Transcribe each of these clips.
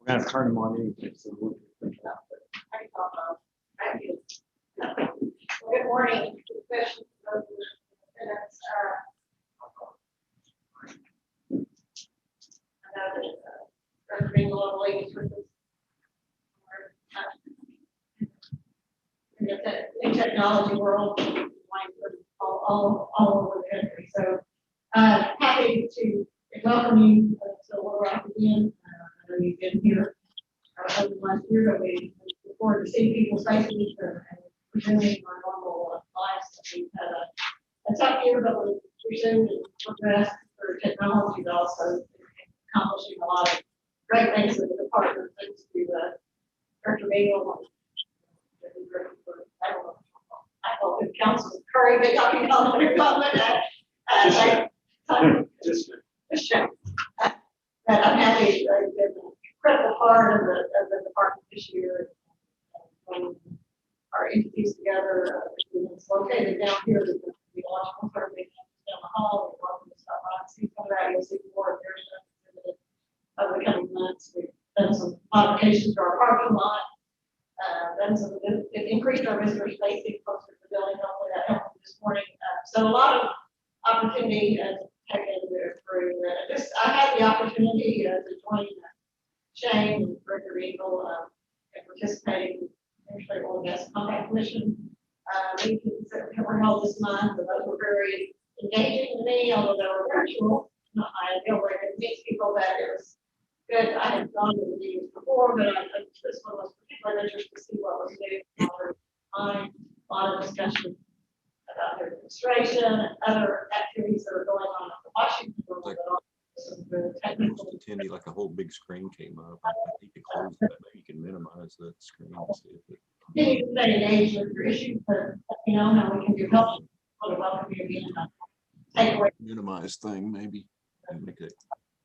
We're gonna turn them on anyway, so we'll figure it out. Good morning. Questions, minutes, I know that Dr. Bingle ladies with us. In the technology world, all over the country. So happy to welcome you to Little Rock again. I know you've been here over the last year, but we look forward to seeing people's faces and resuming our normal lives. We've had a tough year, but we've resumed and progressed through technology, but also accomplishing a lot of great things with the department. Thanks to Dr. Bingle. I hope the council Curry been talking about their comment. But I'm happy that they've been a critical part of the department this year. Our entities together, it's located down here. We launched one third down the hall. We're welcome to stop by and see some of that. You'll see more of their stuff over the coming months. We've done some modifications to our parking lot. It increased our visitor spacing closer to the building. Hopefully that helped this morning. So a lot of opportunity to take it through. I had the opportunity to join Shane and Gregory Eagle and participating in the State Oil and Gas Compact Commission meetings that were held this month. And those were very engaging to me, although they were virtual. I feel like it meets people that it was good. I had gone to the meetings before, but I think this one was particularly interesting to see what was new. A lot of discussion about their administration and other activities that are going on in Washington. Like, Some very technical. Tindy, like a whole big screen came up. I think you can close that. Maybe you can minimize that screen and see if it. You can stay engaged with your issues, but you know how we can do help. Want to welcome you again. Take away. Minimize thing, maybe. And make it.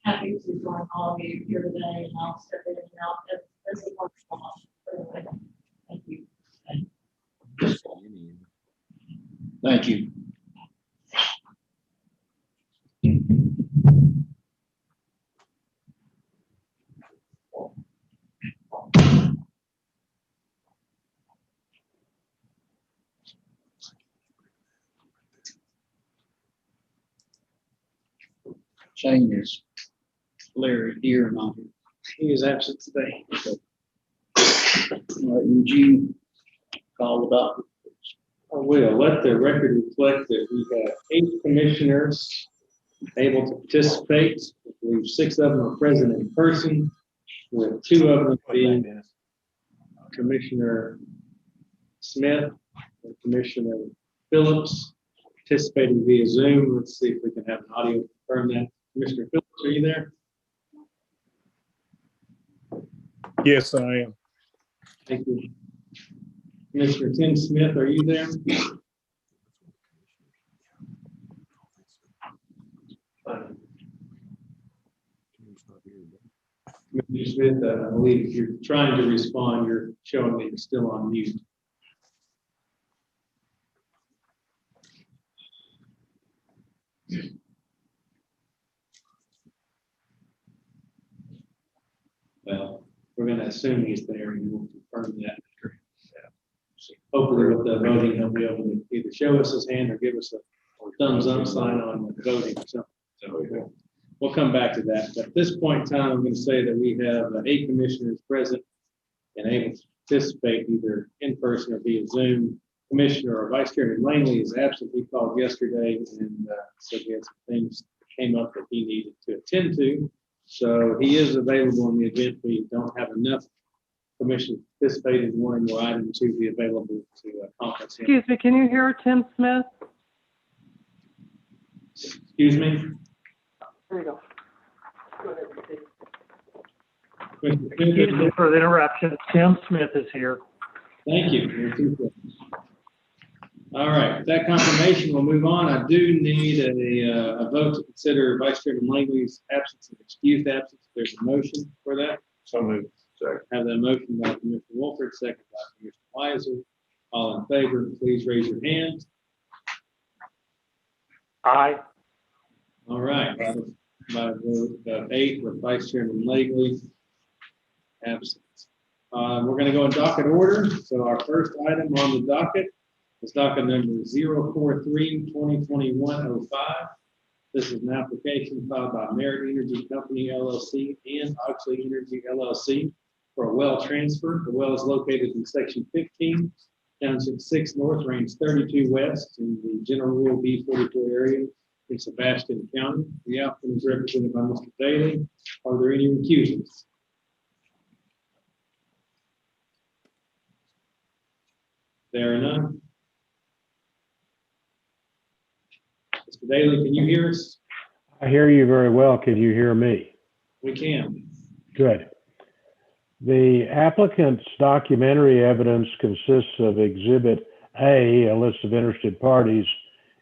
Happy to join all of you here today, and I'll step in and out as a workshop. Thank you. Thank you. Shane is Larry here and on here. He is absent today. All right, would you call the docket? I will let the record reflect that we have 8 commissioners able to participate. I believe 6 of them are present in person, with 2 of them being Commissioner Smith and Commissioner Phillips participating via Zoom. Let's see if we can have an audio confirm that. Commissioner Phillips, are you there? Yes, I am. Thank you. Commissioner Tim Smith, are you there? Commissioner Smith, I believe if you're trying to respond, you're showing that you're still on mute. Well, we're going to assume he's there and we'll confirm that. Hopefully with the voting, he'll be able to either show us his hand or give us a thumbs up sign on the voting or something. So we'll come back to that. But at this point in time, I'm going to say that we have 8 commissioners present and able to participate either in person or via Zoom. Commissioner or Vice Chairman Langley is absent. He called yesterday and said he had some things that came up that he needed to attend to. So he is available in the event we don't have enough commission participate in one or more items to be available to conference him. Excuse me, can you hear Tim Smith? Excuse me? There you go. Commissioner Excuse me for the interruption. Tim Smith is here. Thank you. All right, with that confirmation, we'll move on. I do need a vote to consider Vice Chairman Langley's absence and excused absence. There's a motion for that. So moved. Have that motion by Commissioner Wolford, second by Commissioner Weiser. All in favor, please raise your hand. Aye. All right, by vote of 8 with Vice Chairman Langley Absent. We're going to go in docket order. So our first item on the docket is docket number 043-2021-05. This is an application filed by Merit Energy Company LLC and Oxley Energy LLC for a well transfer. The well is located in section 15, township 6 north, range 32 west, in the general rural B44 area in Sebastian County. The applicant is represented by Mr. Daly. Are there any recusals? There are none. Mr. Daly, can you hear us? I hear you very well. Can you hear me? We can. Good. The applicant's documentary evidence consists of Exhibit A, a list of interested parties,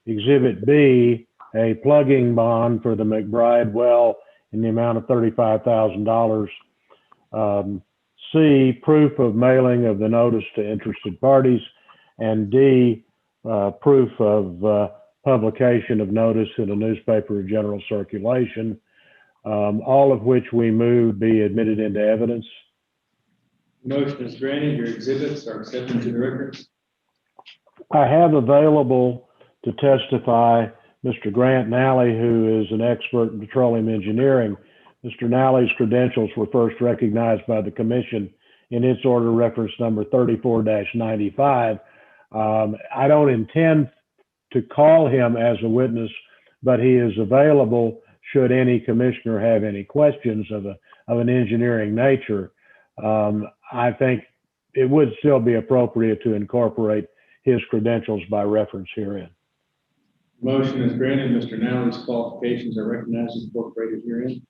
Exhibit B, a plugging bond for the McBride well in the amount of $35,000, C, proof of mailing of the notice to interested parties, and D, proof of publication of notice in a newspaper of general circulation, all of which we move be admitted into evidence. Motion is granted. Your exhibits are accepted to the record. I have available to testify Mr. Grant Nally, who is an expert in petroleum engineering. Mr. Nally's credentials were first recognized by the commission in its order reference number 34-95. I don't intend to call him as a witness, but he is available should any commissioner have any questions of an engineering nature. I think it would still be appropriate to incorporate his credentials by reference herein. Motion is granted. Mr. Nally's qualifications are recognized and incorporated herein.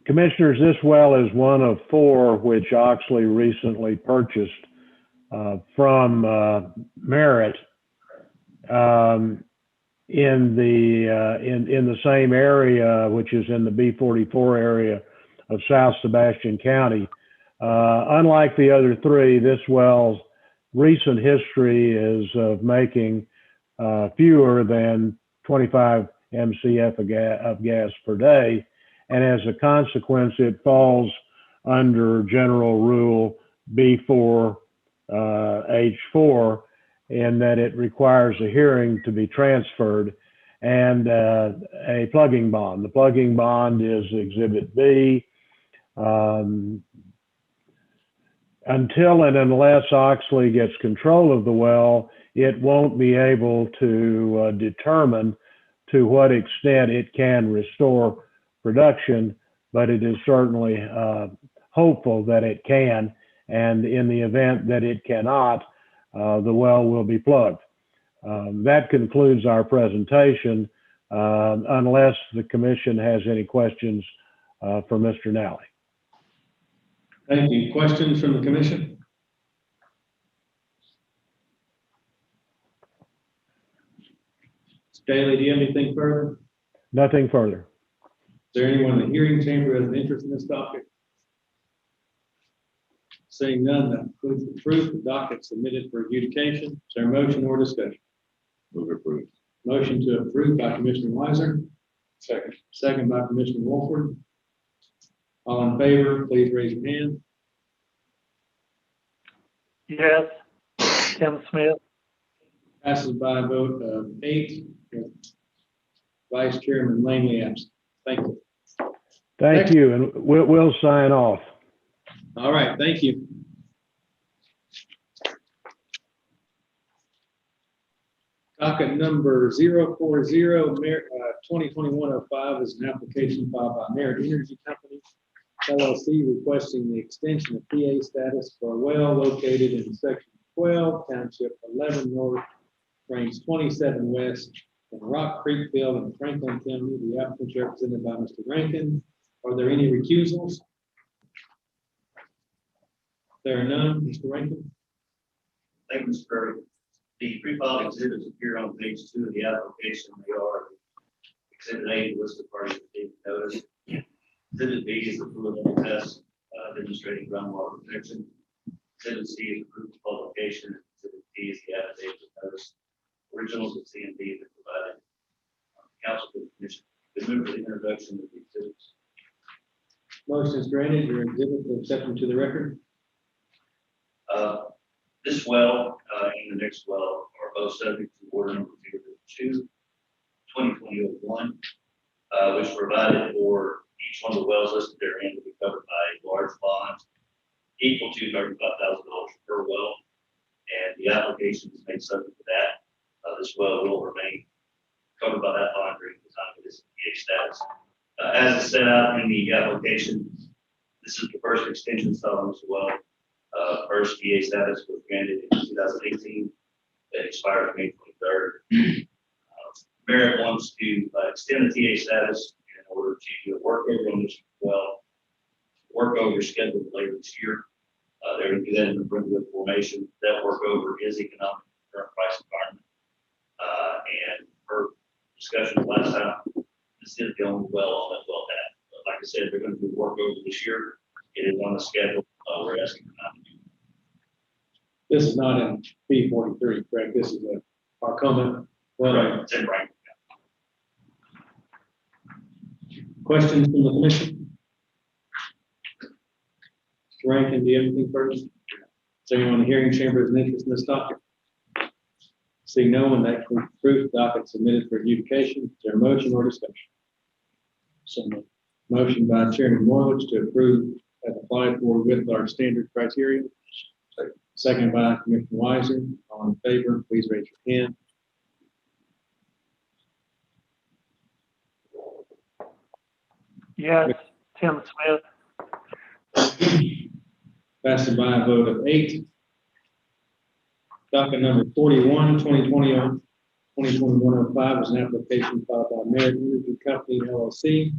Commissioners, this well is one of 4 which Oxley recently purchased from Merit in the same area, which is in the B44 area of South Sebastian County. Unlike the other 3, this well's recent history is of making fewer than 25 MCF of gas per day. And as a consequence, it falls under General Rule B4 H4 in that it requires a hearing to be transferred and a plugging bond. The plugging bond is Exhibit B. Until and unless Oxley gets control of the well, it won't be able to determine to what extent it can restore production, but it is certainly hopeful that it can. And in the event that it cannot, the well will be plugged. That concludes our presentation, unless the commission has any questions for Mr. Nally. Thank you. Questions from the commission? Mr. Daly, do you have anything further? Nothing further. Is there anyone in the hearing chamber who has an interest in this docket? Seeing none, that concludes the proof. The docket submitted for adjudication. Is there a motion or discussion? Move approved. Motion to approve by Commissioner Weiser. Second. Second by Commissioner Wolford. All in favor, please raise your hand. Yes. Tim Smith. Passes by a vote of 8. Vice Chairman Langley absent. Thank you. Thank you, and we'll sign off. All right, thank you. Docket number 040-2021-05 is an application filed by Merit Energy Company LLC requesting the extension of PA status for a well located in section 12, township 11 north, range 27 west, in Rock Creek Field in Franklin County. The applicant is represented by Mr. Rankin. Are there any recusals? There are none. Mr. Rankin? Thank you, Mr. Curry. The pre-filed exhibits appear on page 2 of the application. They are Exhibit A, list of parties that gave notice. Exhibit B is the preliminary test demonstrating groundwater protection. Exhibit C is the proof of publication. Exhibit D is the affidavit of notice. Originals of C and D have been provided. Council to the commission. They move for the introduction of the exhibits. Motion is granted, your exhibit will accept them to the record. This well, and the next well are both subject to order number 002, 2020-01, which provided for each one of the wells listed therein to be covered by a large bond equal to $35,000 per well. And the application is made subject to that. This well will remain covered by that bond during the time of its PA status. As is set out in the application, this is the first extension stop on this well. First PA status was granted in 2018. That expired May 23rd. Merit wants to extend the TA status in order to do a workover on this well. Workover scheduled later this year. They're going to do that in the Brentwood formation. That workover is economic in the current price environment. And per discussion last time, this is the only well on that well that. But like I said, they're going to do workover this year. It is on the schedule. We're asking them not to do. This is not in B43, correct? This is our comment. Well, Right, it's in Rankin. questions from the commission? Mr. Rankin, do you have anything further? Is there anyone in the hearing chamber has an interest in this topic? Seeing no one, that concludes the docket submitted for adjudication. Is there a motion or discussion? So moved. Motion by Chairman Morlich to approve as applied for with our standard criteria. Second by Commissioner Weiser. All in favor, please raise your hand. Yes, Tim Smith. Passing by a vote of 8. Docket number 41, 2020-2021-05 is an application filed by Merit Energy Company LLC.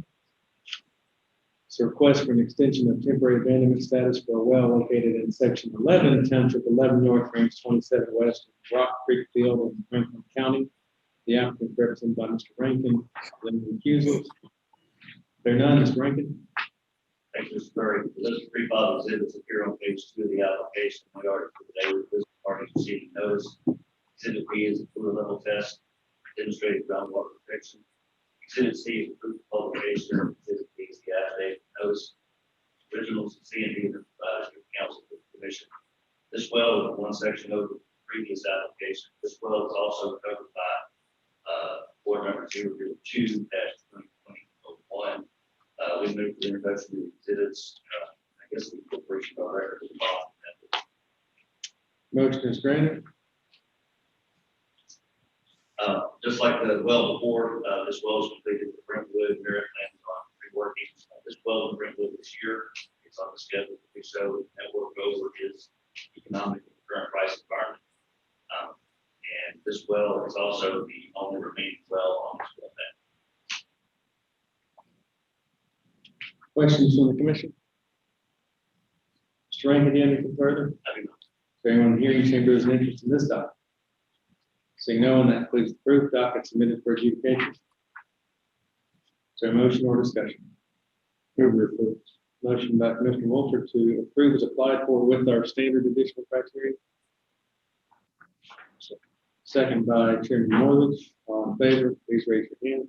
It's a request for an extension of temporary abandonment status for a well located in section 11, township 11 north, range 27 west, of Rock Creek Field in Franklin County. The applicant represented by Mr. Rankin. Any recusals? There are none, Mr. Rankin. Thank you, Mr. Curry. The list of pre-filed exhibits appear on page 2 of the application. We are today with this party receiving notice. Exhibit B is a fluid level test, demonstrating groundwater protection. Exhibit C is proof of publication. Exhibit D is the affidavit notice. Originals of C and D are provided to the council for the commission. This well is one section over the previous application. This well is also covered by board number 002-2020-01. We moved the introduction of exhibits. I guess the corporation of record at the bottom. Motion is granted. Just like the well before, this well is completed with Brentwood. Merit plans on reworking this well in Brentwood this year. It's on the schedule to do so. That work over is economic in the current price environment. And this well is also the only remaining well on this well bed. Questions from the commission? Mr. Rankin, do you have anything further? I do not. Is there anyone in the hearing chamber has an interest in this document? Seeing no one, that concludes the proof docket submitted for adjudication. Is there a motion or discussion? Move to approve. Motion by Commissioner Wolford to approve is applied for with our standard additional criteria. Second by Chairman Morlich. All in favor, please raise your hand.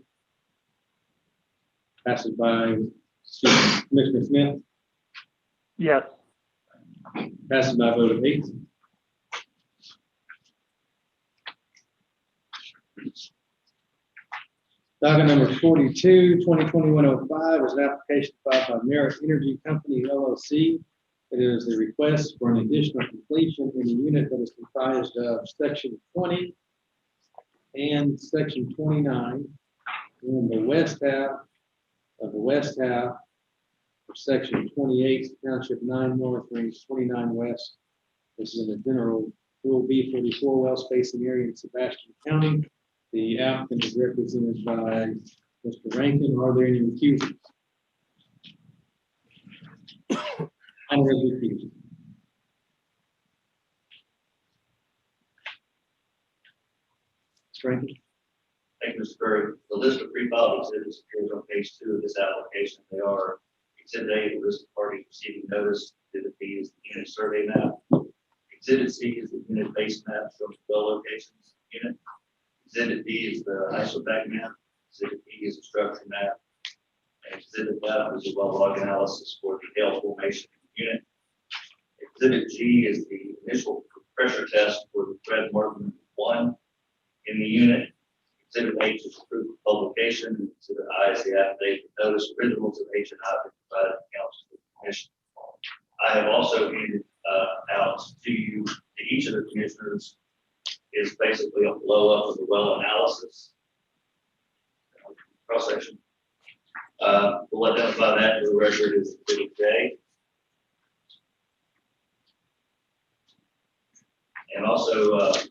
Passes by Commissioner Smith. Yes, Passes by a vote of 8. Docket number 42, 2020-105 is an application filed by Merit Energy Company LLC. It is a request for an additional completion in a unit that is comprised of section 20 and section 29 in the west half of the west half of section 28, township 9 north, range 29 west. This is in the general Rule B44 well spacing area in Sebastian County. The applicant is represented by Mr. Rankin. Are there any recusals? I have recused. Mr. Rankin. Thank you, Mr. Curry. The list of pre-filed exhibits appears on page 2 of this application. They are Exhibit A, the list of parties receiving notice. Exhibit B is the unit survey map. Exhibit C is the unit base map showing well locations unit. Exhibit D is the ISOPAC map. Exhibit E is the structure map. Exhibit F is a well log analysis for the hail formation unit. Exhibit G is the initial pressure test for the thread marker 1 in the unit. Exhibit H is proof of publication. Exhibit I is the affidavit notice. Originals of H and I have been provided to council for commission. I have also handed out to you, to each of the commissioners, is basically a blow up of the well analysis cross section. We'll identify that for the record as Exhibit J. And also, Mr.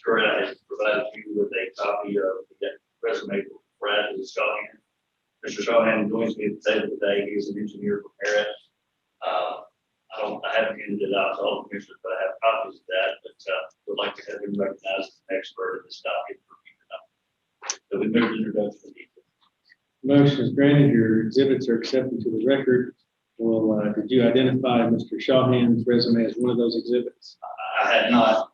Curran, I have provided you with a copy of the resume for Bradley Shawhan. Mr. Shawhan joins me at the table today. He is an engineer from Merritt. I haven't handed it out to all the commissioners, but I have copies of that. But would like to have him recognized as an expert in this topic for future. So we moved introduction. Motion is granted. Your exhibits are accepted to the record. Well, did you identify Mr. Shawhan's resume as one of those exhibits? I had not.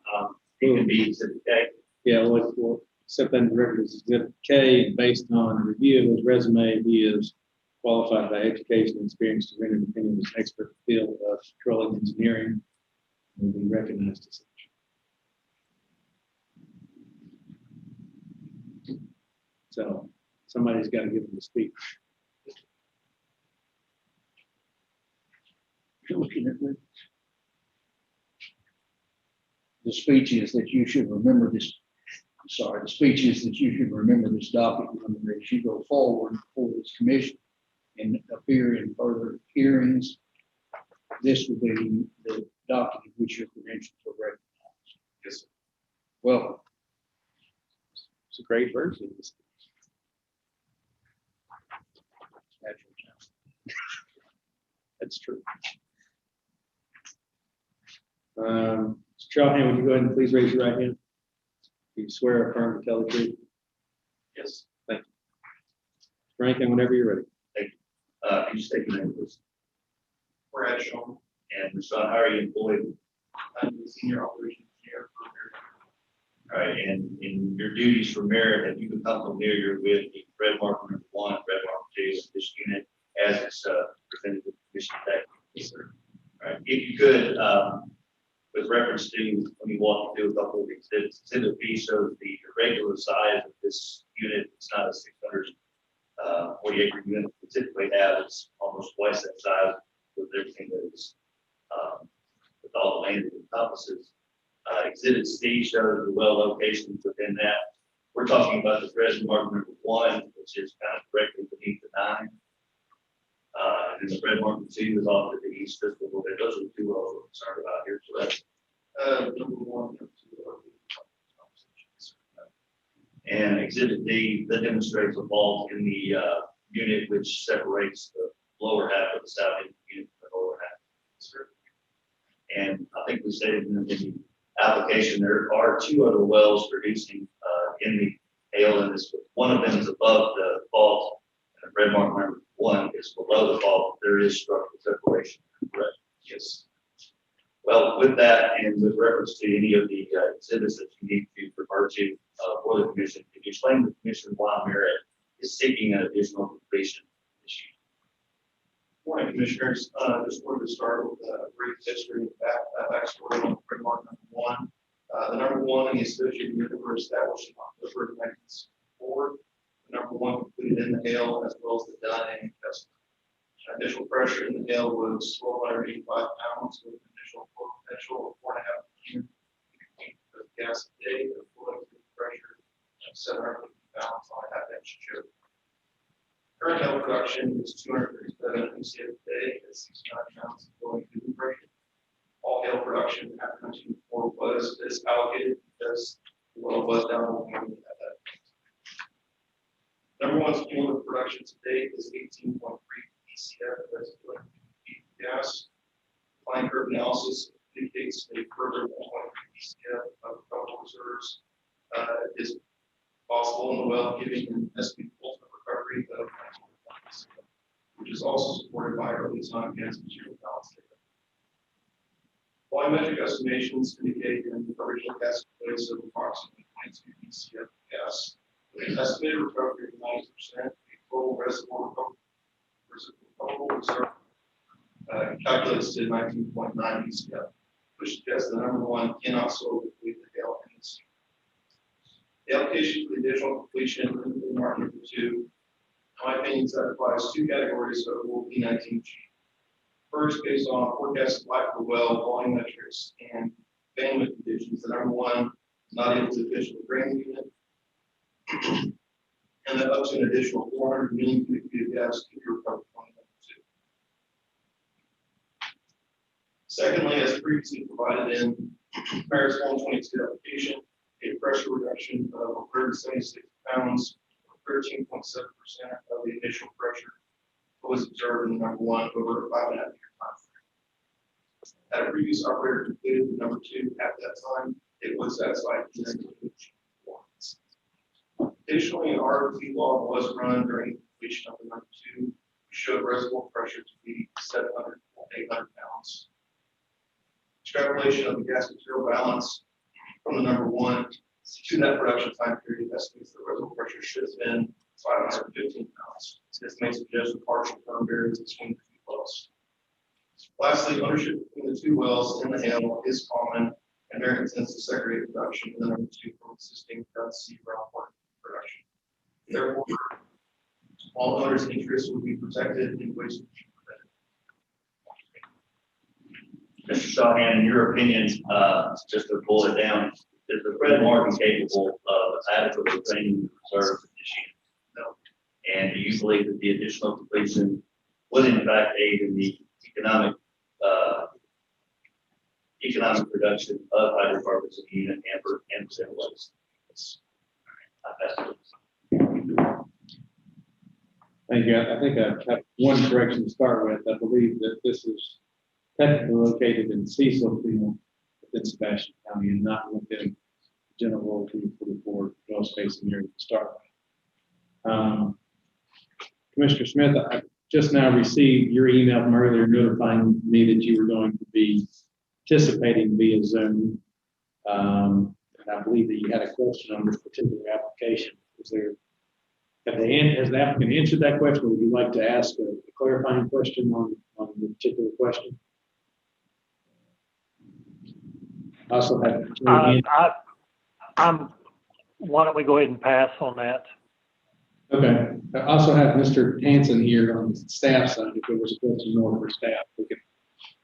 It can be Exhibit K. Yeah, we'll accept that in the record as Exhibit K. Based on a review of his resume, he is qualified by education and experience to render an opinion as an expert in the field of petroleum engineering and be recognized as such. So somebody's got to give him the speech. You're looking at me. The speech is that you should remember this. Sorry, the speech is that you should remember this document as you go forward before this commission and appear in further hearings. This will be the document which your credentials are recognized. Yes, sir. Welcome. It's a great version of this. That's true. Mr. Shawhan, would you go ahead and please raise your right hand? Do you swear or affirm to tell the truth? Yes. Thank you. Rankin, whenever you're ready. Can you state your name, please? Brad Shaw. And Mr. Shaw, how are you employed? I'm the senior operations engineer for Merit. All right, and in your duties for Merit, have you become familiar with the thread marker number 1, thread marker 2 of this unit as it's presented to the commission today? Yes, sir. All right, if you could, with reference to, let me walk you through a couple of exhibits. Exhibit B shows the irregular size of this unit. It's not a 640 acre unit we typically have. It's almost twice that size with everything that is with all the land it encompasses. Exhibit C shows the well locations within that. We're talking about the thread marker number 1, which is kind of directly beneath the 9. And the thread marker 2 is off to the east just a little bit. Those are the 2 wells we're concerned about here. So that's number 1, number 2. And exhibit D that demonstrates a vault in the unit which separates the lower half of the south end unit from the lower half. And I think we stated in the application there are 2 other wells producing in the hail in this. One of them is above the fault, and the red mark number 1 is below the fault. There is structural separation. Correct. Yes. Well, with that, and with reference to any of the exhibits that you need to refer to for the commission, can you explain to the commission why Merit is seeking an additional completion this year? Morning, commissioners. Just wanted to start with a brief history of backstory on thread mark number 1. The number 1 in the associated unit were established in October of 1964. The number 1 completed in the hail as well as the Dunn test. Initial pressure in the hail was 1,285 pounds with an initial flow potential of 4.5 cubic feet of gas a day, with full pressure of 750 pounds on a half-inch chip. Current hail production is 237 MCF a day at 69 pounds of flowing cubic pressure. All hail production after 1904 was allocated because the well was down on at that point. Number 1's cumulative production to date is 18.3 BCF, that's 200 feet of gas. Line curve analysis indicates a further 1.3 BCF of probable reserves is possible in the well, giving an estimated ultimate recovery of 19 BCF, which is also supported by early time gas material balance data. Volumetric estimations indicate an original gas place of approximately 22 BCF of gas, with an estimated recovery of 90%, a total reservoir recovery total reserve calculates to 19.9 BCF, which suggests the number one cannot solely complete the Hale and the C. The application for the additional completion in the market number two, in my opinion, satisfies two categories of Rule P19G. First, based on forecasted life of the well, volume metrics, and bandwidth conditions, the number one is not able to efficiently drain the unit, and that up to an additional 400 million cubic feet of gas can be recovered from number two. Secondly, as previously provided in Paris 122 application, a pressure reduction of 176 pounds, 13.7% of the initial pressure was observed in the number one over a 5.5 year time frame. At a previous operator completed the number two at that time, it was satisfied. Additionally, an ROT log was run during completion of the number two, which showed reservoir pressure to be 700 to 800 pounds. Extrapolation of the gas material balance from the number one to that production time period estimates the reservoir pressure should have been 515 pounds. This may suggest a partial firm variance between the two wells. Lastly, ownership between the two wells in the Hale is common, and variance tends to segregate production in the number two from existing C groundwater production. Therefore, all owners' interests will be protected and waste will be prevented. Mr. Shawhan, in your opinion, just to boil it down, is the Fred Martin capable of adequately draining the reserves of this unit? No. And do you believe that the additional completion would in fact aid in the economic production of hydrocarbons in the unit and percent waste? Thank you. I think I have one correction to start with. I believe that this is technically located in Cecil Field within Sebastian County and not within general rule 244 well spacing area to start with. Commissioner Smith, I just now received your email from earlier notifying me that you were going to be participating via Zoom. And I believe that you had a question on this particular application. Is there, has the applicant answered that question, or would you like to ask a clarifying question on the particular question? I also have. Why don't we go ahead and pass on that? Okay. I also have Mr. Hanson here on the staff side. If there was a question more for staff, we could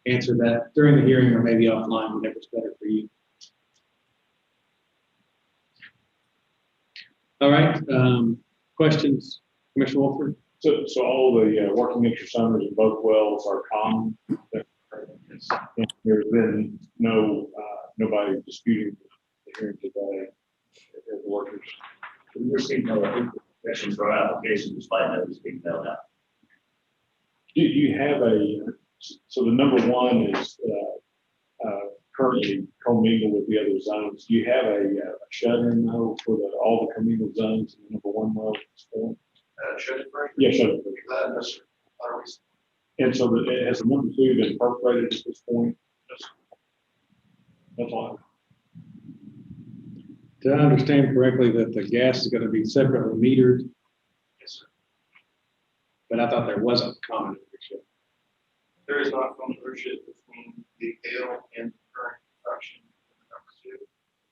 answer that during the hearing or maybe offline, whatever's better for you. All right. Questions, Commissioner Wolford? So all the working interest owners in both wells are common. And there's been nobody disputing the hearing today. The workers. We received no questions for our application despite notice being mailed out. Do you have so the number one is currently commingled with the other zones. Do you have a shut-in though for all the commingled zones in the number one well at this point? Shut-in pressure? Yeah, shut-in pressure. No, sir. And so has the number two been perforated at this point? That's all. Did I understand correctly that the gas is going to be separately metered? Yes, sir. But I thought there wasn't common ownership. There is not common ownership between the Hale and the current production in the number two.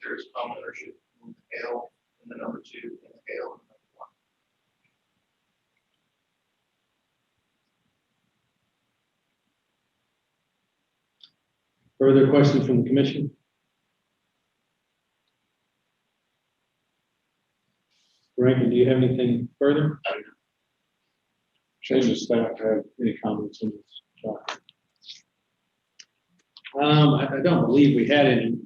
There is common ownership between the Hale and the number two and the Hale and the number one. Further questions from the commission? Rankin, do you have anything further? Change the staff have any comments on this? I don't believe we had any.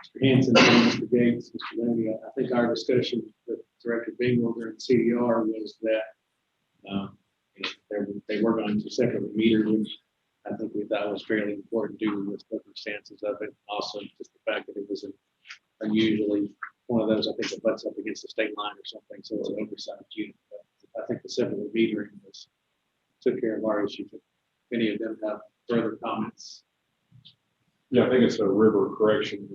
Mr. Hanson, Mr. Gates, Mr. Laney, I think our discussion with Director Bingle during CDR was that they were going to separately meter, which I think we thought was fairly important due to the circumstances of it. Also, just the fact that it was unusually one of those, I think, that butts up against the state line or something, so it's an oversized unit. But I think the separately metering took care of our issues. If any of them have further comments. Yeah, I think it's a river correction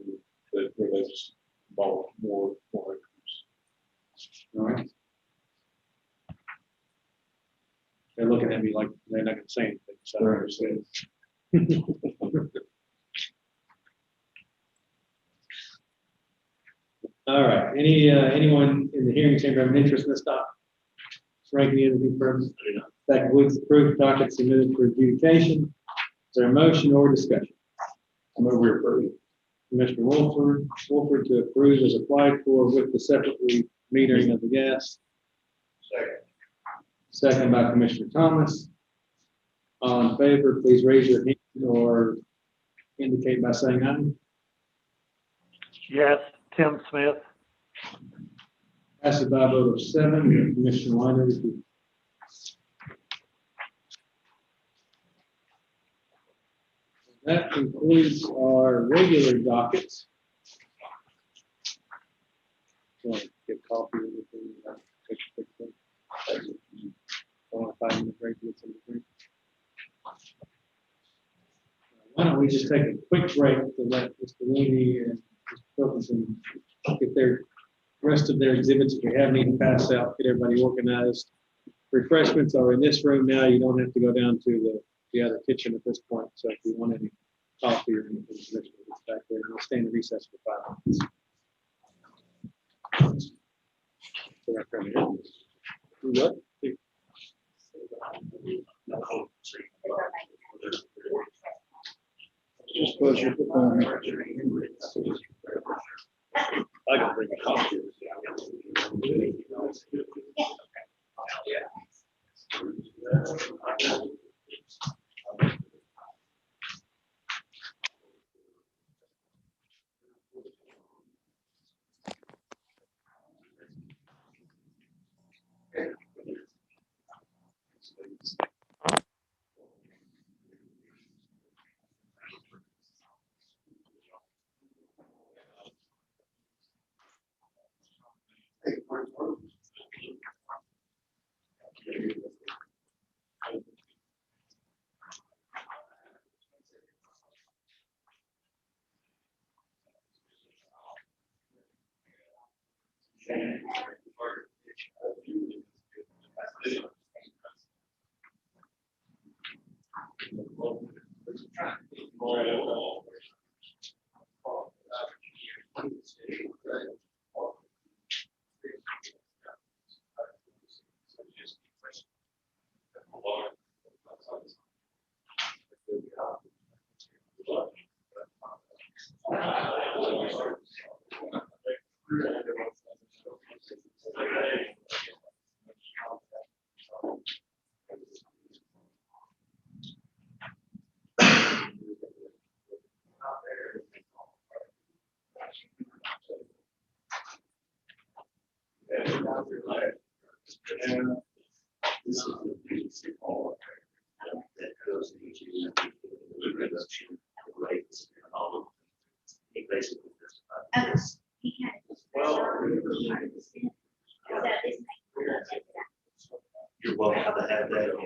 that where they just involve more acres. All right. They're looking at me like they're not gonna say anything, so I understand. All right, anyone in the hearing chamber have an interest in this topic? Ranking anything further? That concludes the approved docket submitted for adjudication. Is there a motion or discussion? I move we approve. Commissioner Wolford to approve as applied for with the separately metering of the gas. Second. Second by Commissioner Thomas. All in favor, please raise your hand or indicate by saying aye. Yes, Tim Smith. Passes by a vote of 7. Commissioner Weiner, repeat. That concludes our regular dockets. Want to get coffee or anything? Take a quick break. I want a 5-minute break, get some drink. Why don't we just take a quick break to let Mr. Looney and Mr. Wilkinson get their rest of their exhibits, if we have any to pass out, get everybody organized. Refreshments are in this room now. You don't have to go down to the other kitchen at this point. So if you want any coffee or anything, it's back there. We'll stay in recess for 5 minutes. So right from here. What? Just pleasure performing. I can bring a coffee. You're welcome to have that. If you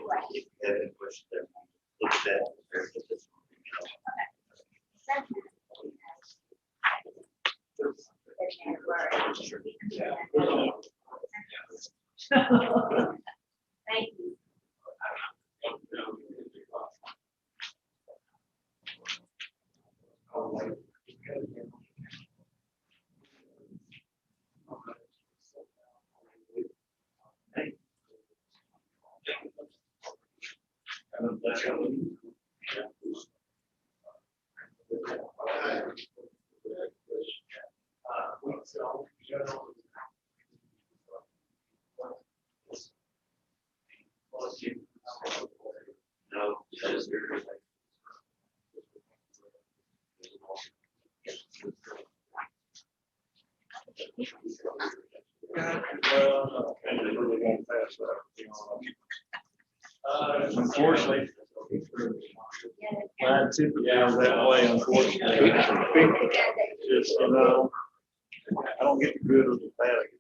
have any questions, look at that. Thank you. No, that is very. Unfortunately. Mine typically is that way, unfortunately. Just, you know, I don't get the good or the bad. I get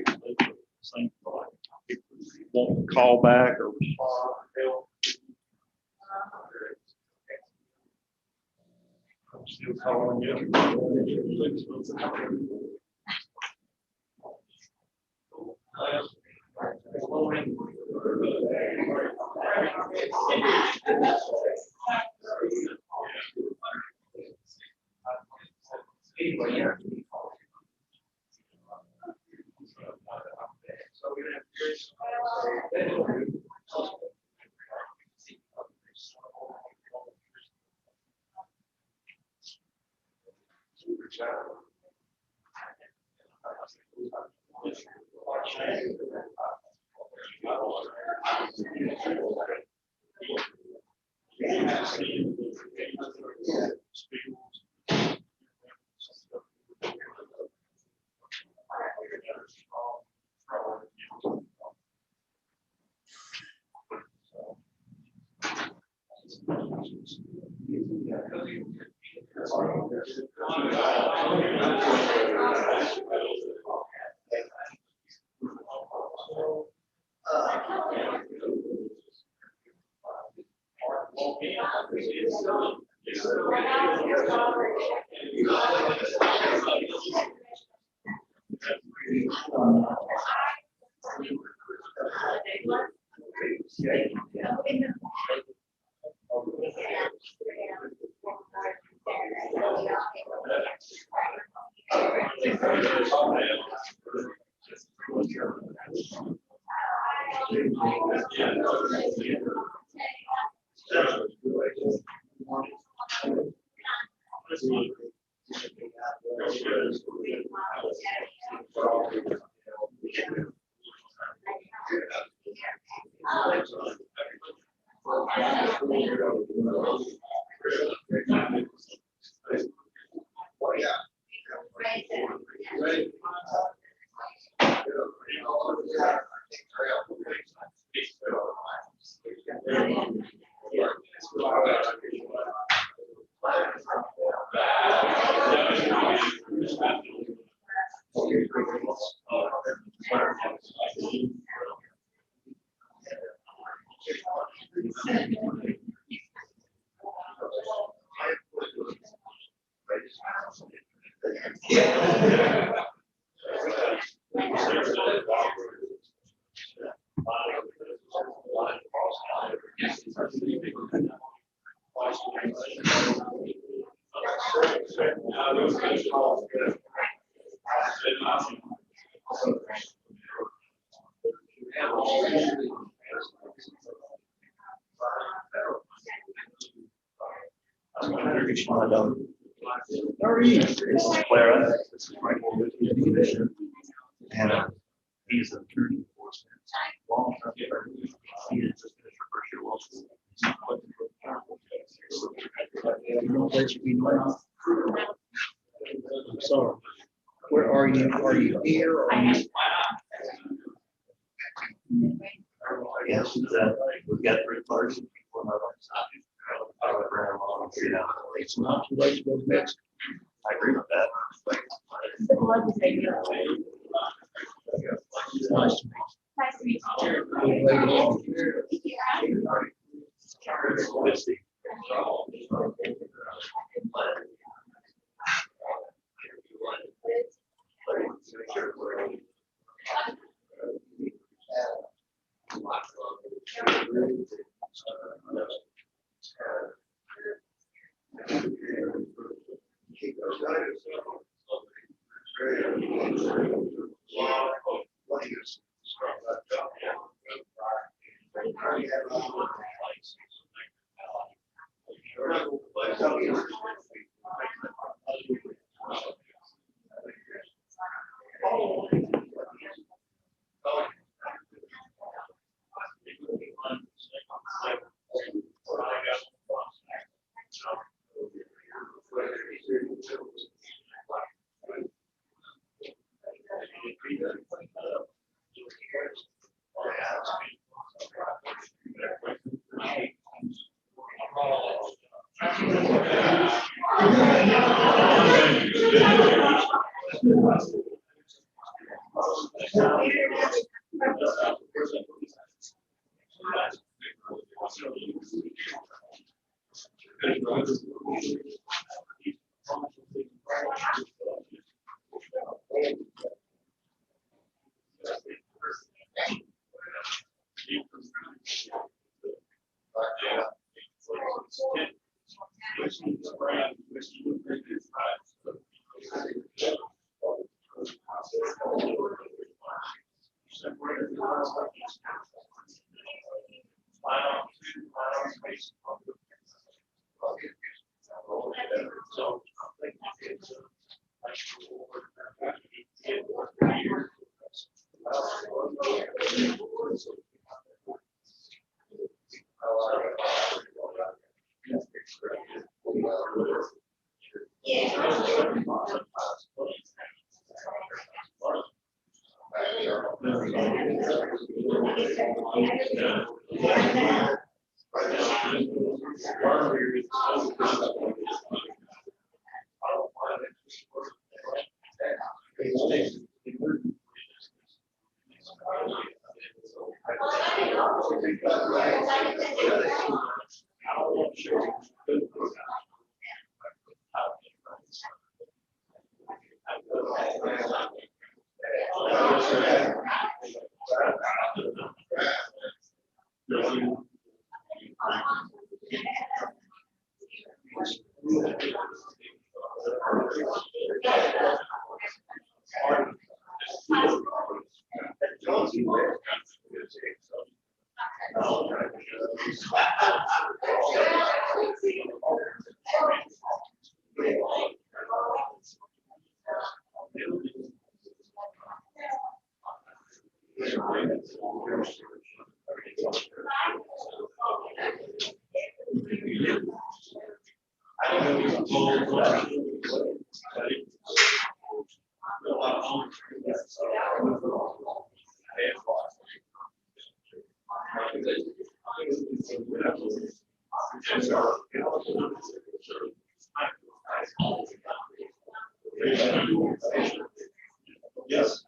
the ugly. Same thing. People won't call back or respond or help. I'm still calling you. How are you? This is Clara. This is Michael with the commissioner. And he's an attorney for us. Long-term care. He is just finished her first year law school. You know where you be now? I'm sorry. Where are you? Are you here or are you? Yes, we've got 3 cars. It's not too late to go to Mexico. I agree with that. It's nice to meet you. Good way to walk. Let's see. Yes.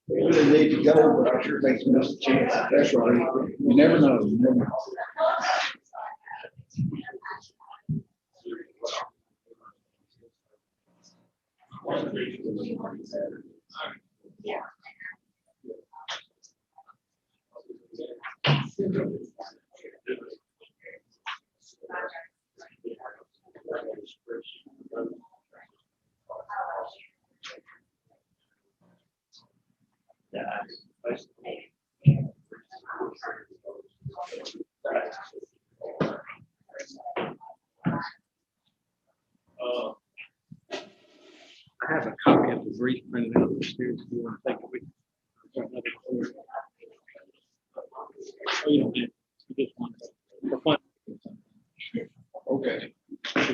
We didn't need to go, but I sure think it's missed a chance. That's right. You never know. You never know. I have a copy of the brief printed out upstairs if you want to take a week. Oh, you don't have, you just want for fun. Okay.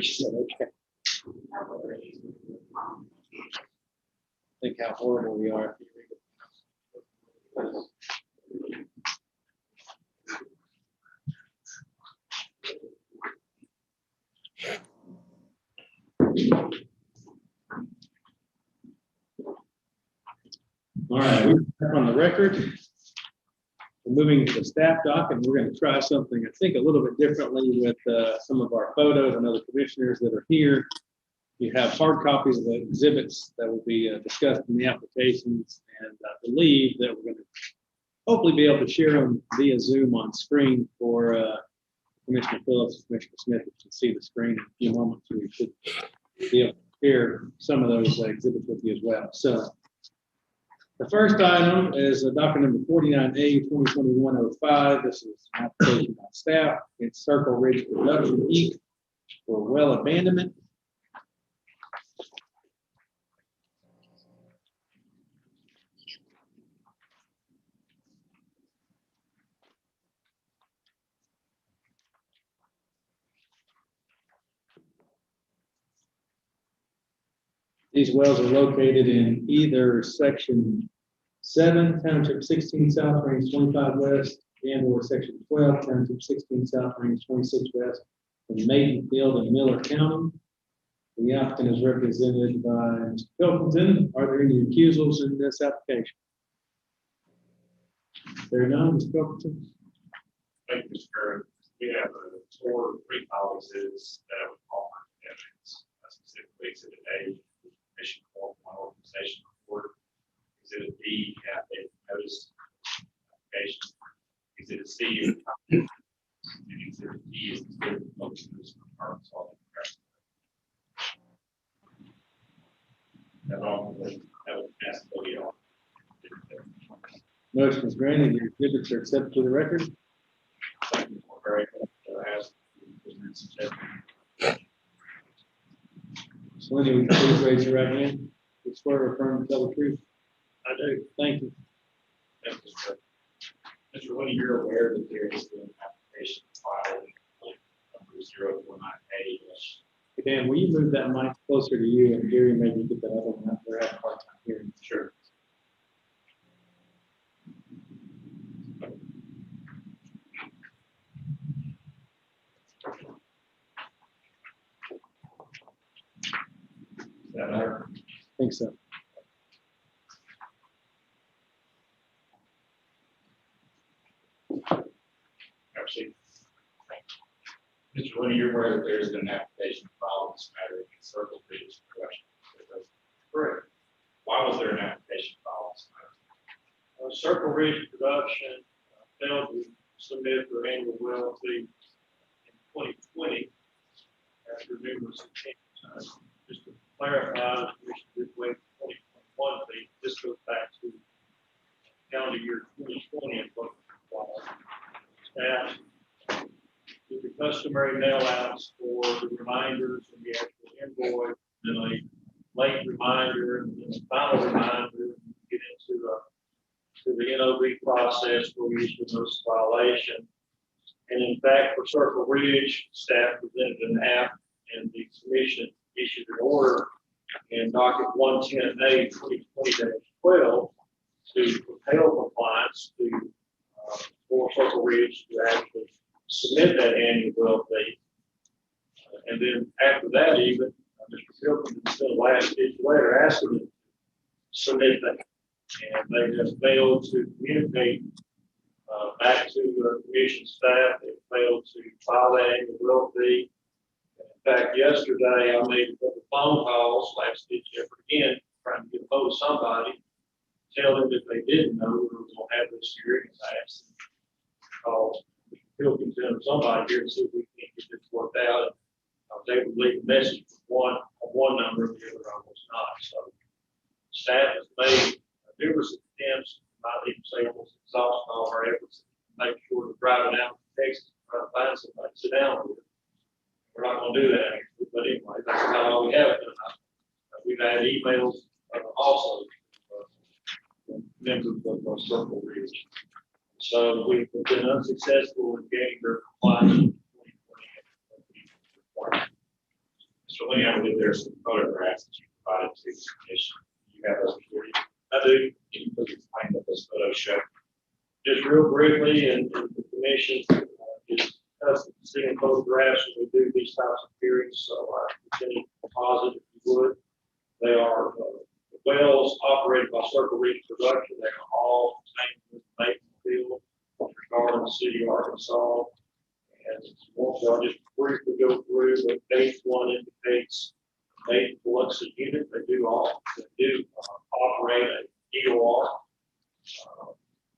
She said, okay. Think how horrible we are. All right, we're back on the record. We're moving to the staff doc, and we're going to try something, I think, a little bit differently with some of our photos and other commissioners that are here. You have hard copies of the exhibits that will be discussed in the applications, and I believe that we're going to hopefully be able to share them via Zoom on screen for Commissioner Phillips and Commissioner Smith. You can see the screen in a few moments. We should be able to share some of those exhibits with you as well. So the first item is docket number 49A 2021-05. This is an application by staff. It's Circle Ridge Production Inc. for well abandonment. These wells are located in either section 7, township 16 south, range 25 west, and or section 12, township 16 south, range 26 west, in Maidenfield and Miller County. The applicant is represented by Mr. Pilkington. Are there any recusals in this application? There are none, Mr. Pilkington. Thank you, Mr. Chairman. We have 4 policies that would offer evidence, specifically Exhibit A, Mission Form 1 Organization Report. Exhibit B, affidavit notice application. Exhibit C, and Exhibit D is exhibit notice from Arkansas. That would pass the bill. Motion is granted. Your exhibits are accepted to the record. Thank you. Very good. So Lindy, would you please raise your right hand? You swear or affirm to tell the truth? I do. Thank you. Thank you, sir. Mr. Winnie, you're aware that there is an application filed number 049A. Hey, Dan, will you move that mic closer to you and Gary, maybe get that other one up? They're having a hard time hearing. Sure. Is that better? I think so. Actually, Mr. Winnie, you're aware that there's been an application filed in this matter against Circle Ridge Production. Correct. Why was there an application filed in this matter? Circle Ridge Production failed to submit their annual well fee in 2020 after numerous attempts. Just to clarify, the commission did waive the 2021 fee. This goes back to calendar year 2020 and what required. Staff did the customary mail outs for the reminders and the actual invoice, then a late reminder, and then a final reminder, and get into the NOV process where we issue notice of violation. And in fact, for Circle Ridge, staff presented an app and the commission issued an order in docket 110A 2020-12 to propel compliance to for Circle Ridge to actually submit that annual well fee. And then after that, even Mr. Pilkington sent a last ditch letter asking them to submit that. And they just failed to communicate back to the commission staff. They failed to file that annual well fee. In fact, yesterday I made a couple of phone calls, last ditch effort again, trying to get a hold of somebody, tell them that they didn't know we were going to have this hearing. I asked them to call Pilkington or somebody here and see if we can get this worked out. I was able to leave a message on one number, and the other I was not. So staff has made numerous attempts, not even say almost exhaust all our efforts to make sure we're driving out to Texas, trying to find somebody to sit down with. We're not going to do that, but anyway, that's not all we have tonight. We've had emails also from members of Circle Ridge. So we've been unsuccessful in getting their compliance. Mr. Lee, I believe there's some photographs that you provided to the commission. You have those for you. I do. Can you please explain what those photos show? Just real briefly, and the commission is us seeing photographs when we do these types of hearings. So I continue to composite, if you would. They are wells operated by Circle Reach Production. They are all contained in Nathanville, regarding the city of Arkansas. And also, I'll just briefly go through the phase one indicates a Biloxi unit. They do operate a EOR.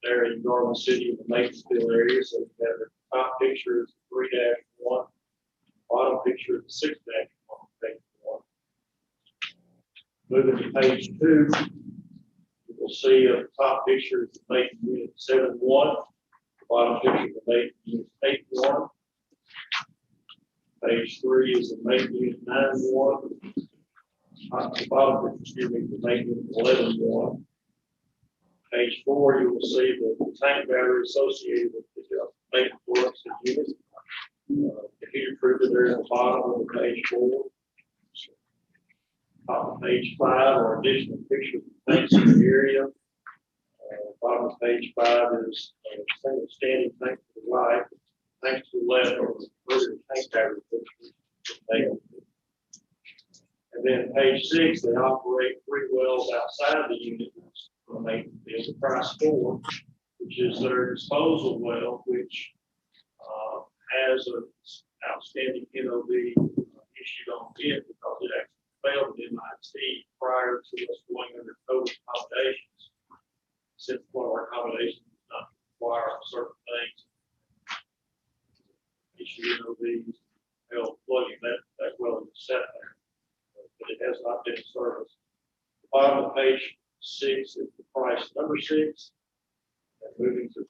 There in Garland City in the Nathanville area. So we have the top picture is 3-1, bottom picture is 6-1, page 1. Moving to page 2, you will see a top picture is the Nathan unit 7-1, the bottom picture is the Nathan unit 8-1. Page 3 is the Nathan unit 9-1. The bottom picture, excuse me, the Nathan unit 11-1. Page 4, you will see the tank battery associated with the Nathan Biloxi unit. The heater treated there at the bottom of page 4. Top of page 5 are additional pictures of tanks in the area. Bottom of page 5 is a single standing tank to the right. Tanks to the left are the further tank battery pictures. And then page 6, they operate 3 wells outside the unit. They build the price 4, which is their disposal well, which has an outstanding NOV issued on it because it actually failed at MIT prior to us going under code accommodations. Since one of our accommodations does not require certain things, issue NOVs, hell, plugging that well is set there, but it has not been serviced. The bottom of page 6 is the price number 6. And moving to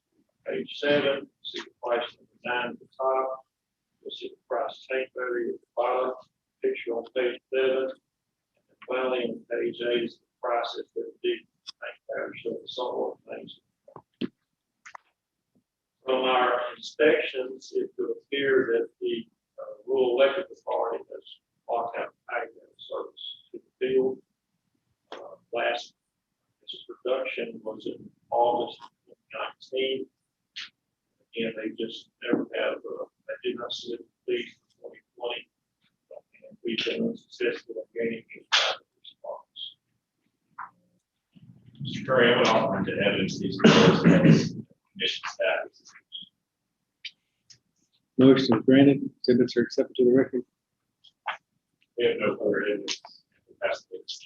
page 7, see the price number 9 at the top. You'll see the price tank battery at the bottom. Picture on page 7. And then finally on page 8 is the price at the tank battery. So the sort of things. From our inspections, it would appear that the rural electric authority has locked out the pipeline service to the field. Last production was in August 2019. Again, they just never have, they did not submit the fees for 2020. And we've been unsuccessful in gaining any kind of response. Mr. Curry, I would offer to evidence these condition status. Motion is granted. Exhibits are accepted to the record. We have no further evidence. Pass the case.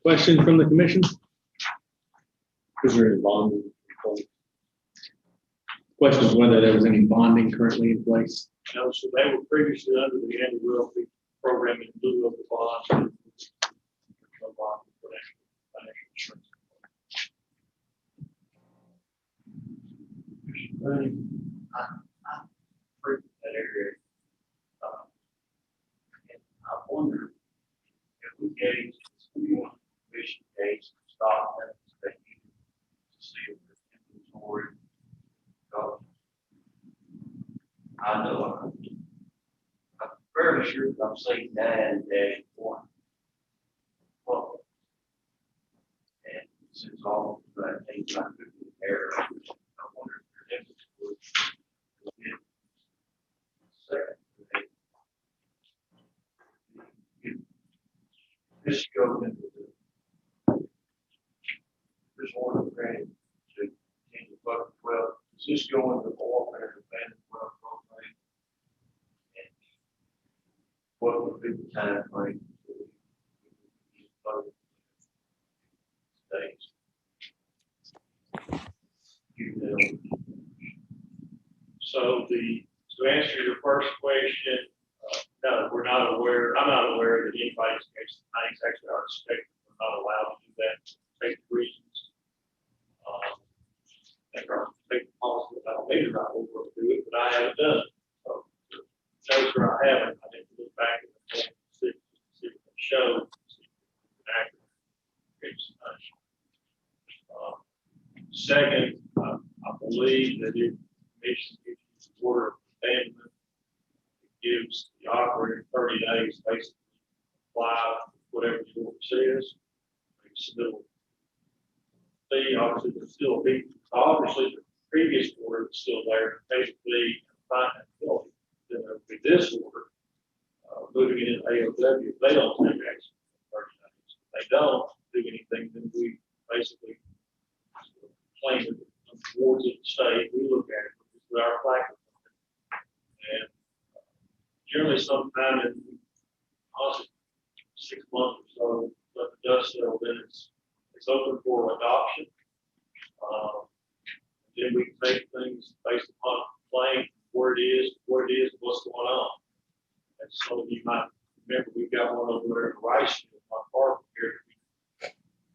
Question from the commission? Is there any bonding? Question is whether there was any bonding currently in place. No, so they were previously under the annual royalty program in lieu of the bond. No bond for financial insurance. I approved that area. And I wonder if we gave one commission days to stop that, they needed to see if the inventory goes. I know I'm fairly sure that I'm saying -1. Well, and since all of that things I could be there, I wonder if their inventory will get second. This goes into this order granted to continue bucket 12. Does this go into the oil and abandoned well program? And what would be the time frame? Days. So to answer your first question, no, we're not aware, I'm not aware that anybody's against the tanks. Actually, our inspectors are not allowed to do that for safety reasons. I think our safety policy, I don't need to not over to do it, but I haven't done it. So, no, sir, I haven't. I need to look back at the form to see if it can show, see if it's accurate. Second, I believe that if the commission gives the order of abandonment, gives the operator 30 days basically apply whatever the order says. Still, obviously, there's still be obviously the previous order is still there. Basically, then there will be this order, moving it in AOW, if they don't take action. If they don't do anything, then we basically claim it towards the state, we look at it, with our flag. And generally sometime in, honestly, 6 months or so, let the dust settle, then it's open for adoption. Then we can take things based upon playing where it is, what's going on. And some of you might remember, we've got one over there in Rice, my park here.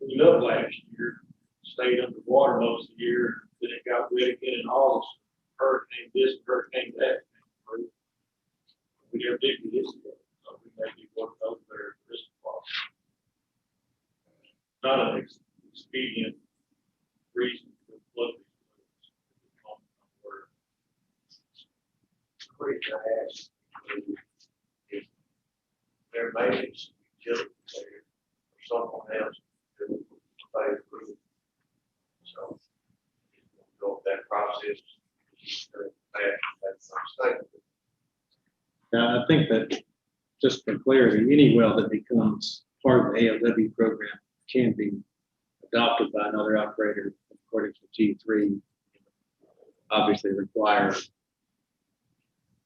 We up last year, stayed underwater most of the year, then it got wet again in August. Hurricane this, hurricane that. We never did this, so we may be working over there at this part. Not an expedient reason to flood these roads. Great to ask if their maintenance utility there or someone else to pay through. So go that process. That's some state. I think that, just for clarity, any well that becomes part of the ALW program can be adopted by another operator according to G3. Obviously require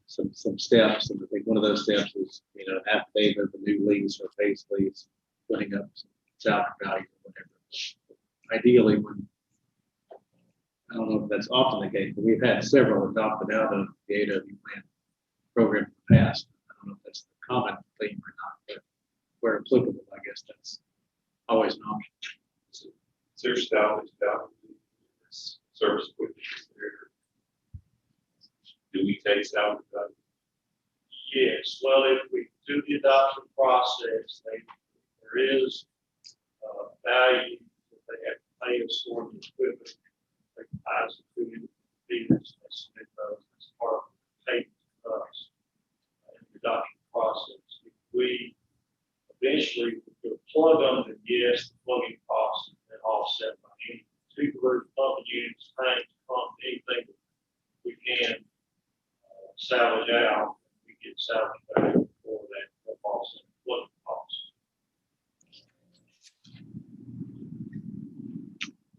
some steps, and I think one of those steps is, an affidavit of the new lease or base lease, putting up some salary value or whatever. Ideally, when, I don't know if that's often the case, but we've had several adopted out of the AW plan program in the past. I don't know if that's the common theme or not, but where applicable, I guess that's always an option. Is there salvage value in this service equipment? Do we take salvage value? Yes, well, if we do the adoption process, there is value that they have to pay us for the equipment. They can buy us equipment, feeders, they submit those as part of the payment to us in the adoption process. If we eventually put a plug on it, yes, the plugging costs and offset by any tubular pumping units, tanks, pump, anything that we can salvage out, we get salvage value for that offset plugging costs.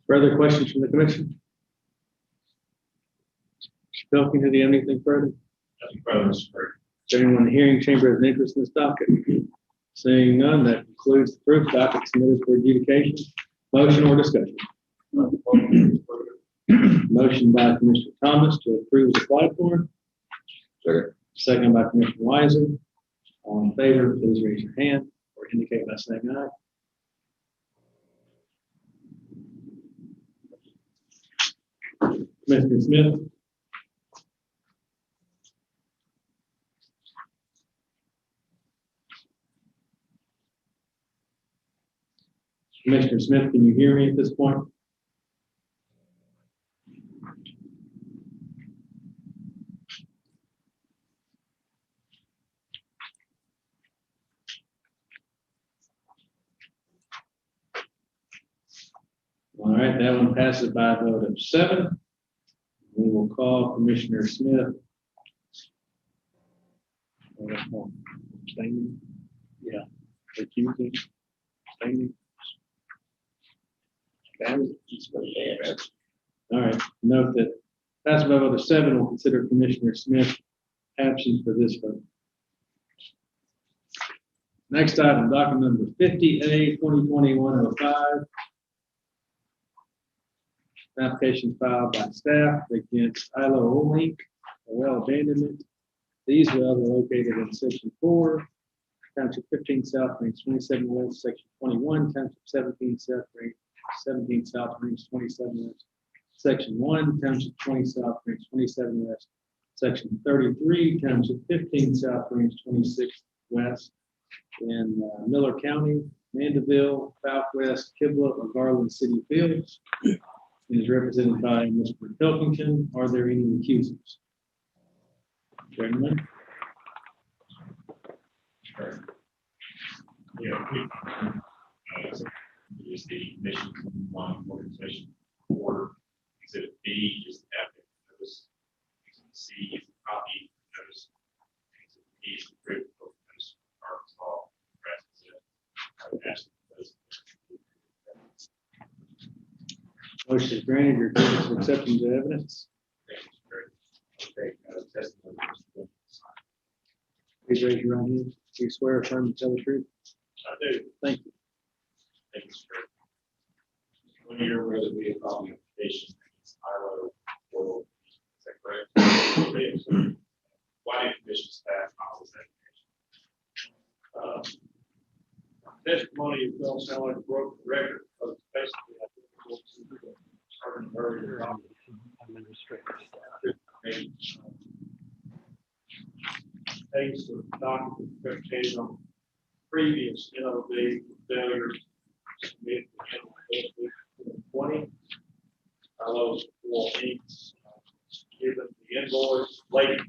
Further questions from the commission? Mr. Pelkey, do you have anything further? Nothing further, Mr. President. Is there anyone in the hearing chamber has an interest in this docket? Seeing none, that concludes the proof docket submitted for adjudication. Motion or discussion? Motion by Commissioner Thomas to approve the applied form. Second by Commissioner Weiser. All in favor, please raise your hand or indicate by saying aye. Commissioner Smith. Commissioner Smith, can you hear me at this point? All right, that one passes by a vote of 7. We will call Commissioner Smith. Abstaining? Yeah. Recusing? Abstaining? All right, note that pass by a vote of 7 will consider Commissioner Smith absent for this vote. Next item, document number 50A 2020-105. Application filed by staff against ILO Link, a well abandonment. These wells are located in section 4, township 15 south, range 27 west, section 21, township 17 south, range 17 south, range 27 west, section 1, township 20 south, range 27 west, section 33, township 15 south, range 26 west, in Miller County, Mandeville, Southwest, Kibble, or Garland City Fields. It is represented by Mr. Pilkington. Are there any recusals? Gentlemen? Sure. Yeah, is the mission one organization or exhibit B is the applicant notice, C is the copy notice, exhibit D is the critical notice. Motion is granted, your exhibits are accepted into evidence. Please raise your right hand. Do you swear or affirm to tell the truth? I do. Thank you. Thank you, sir. When you're aware that we have following application, ILO, or, is that correct? Yes. Why did commission staff follow that? Testimony is going to sound like a broken record, because basically, I think we'll see the starting earlier. Case of document reputation on previous NOV failures submitted in 20. ILO's 14, given the invoice, late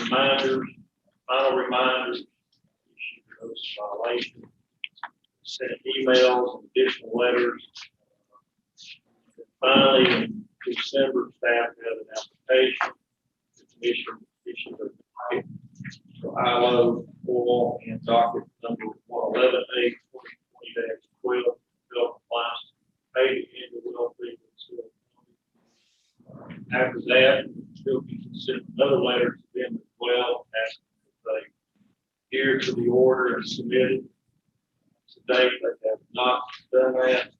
reminders, final reminders, issued those violations, sent emails, additional letters. Finally, in December, staff had an application. The commission issued a docket for ILO oil and docket number 111A 2020-12, bill compliance, paid in the well fee. After that, still be considered another letter to them as well, asking if they adhere to the order and submitted. To date, they have not done that.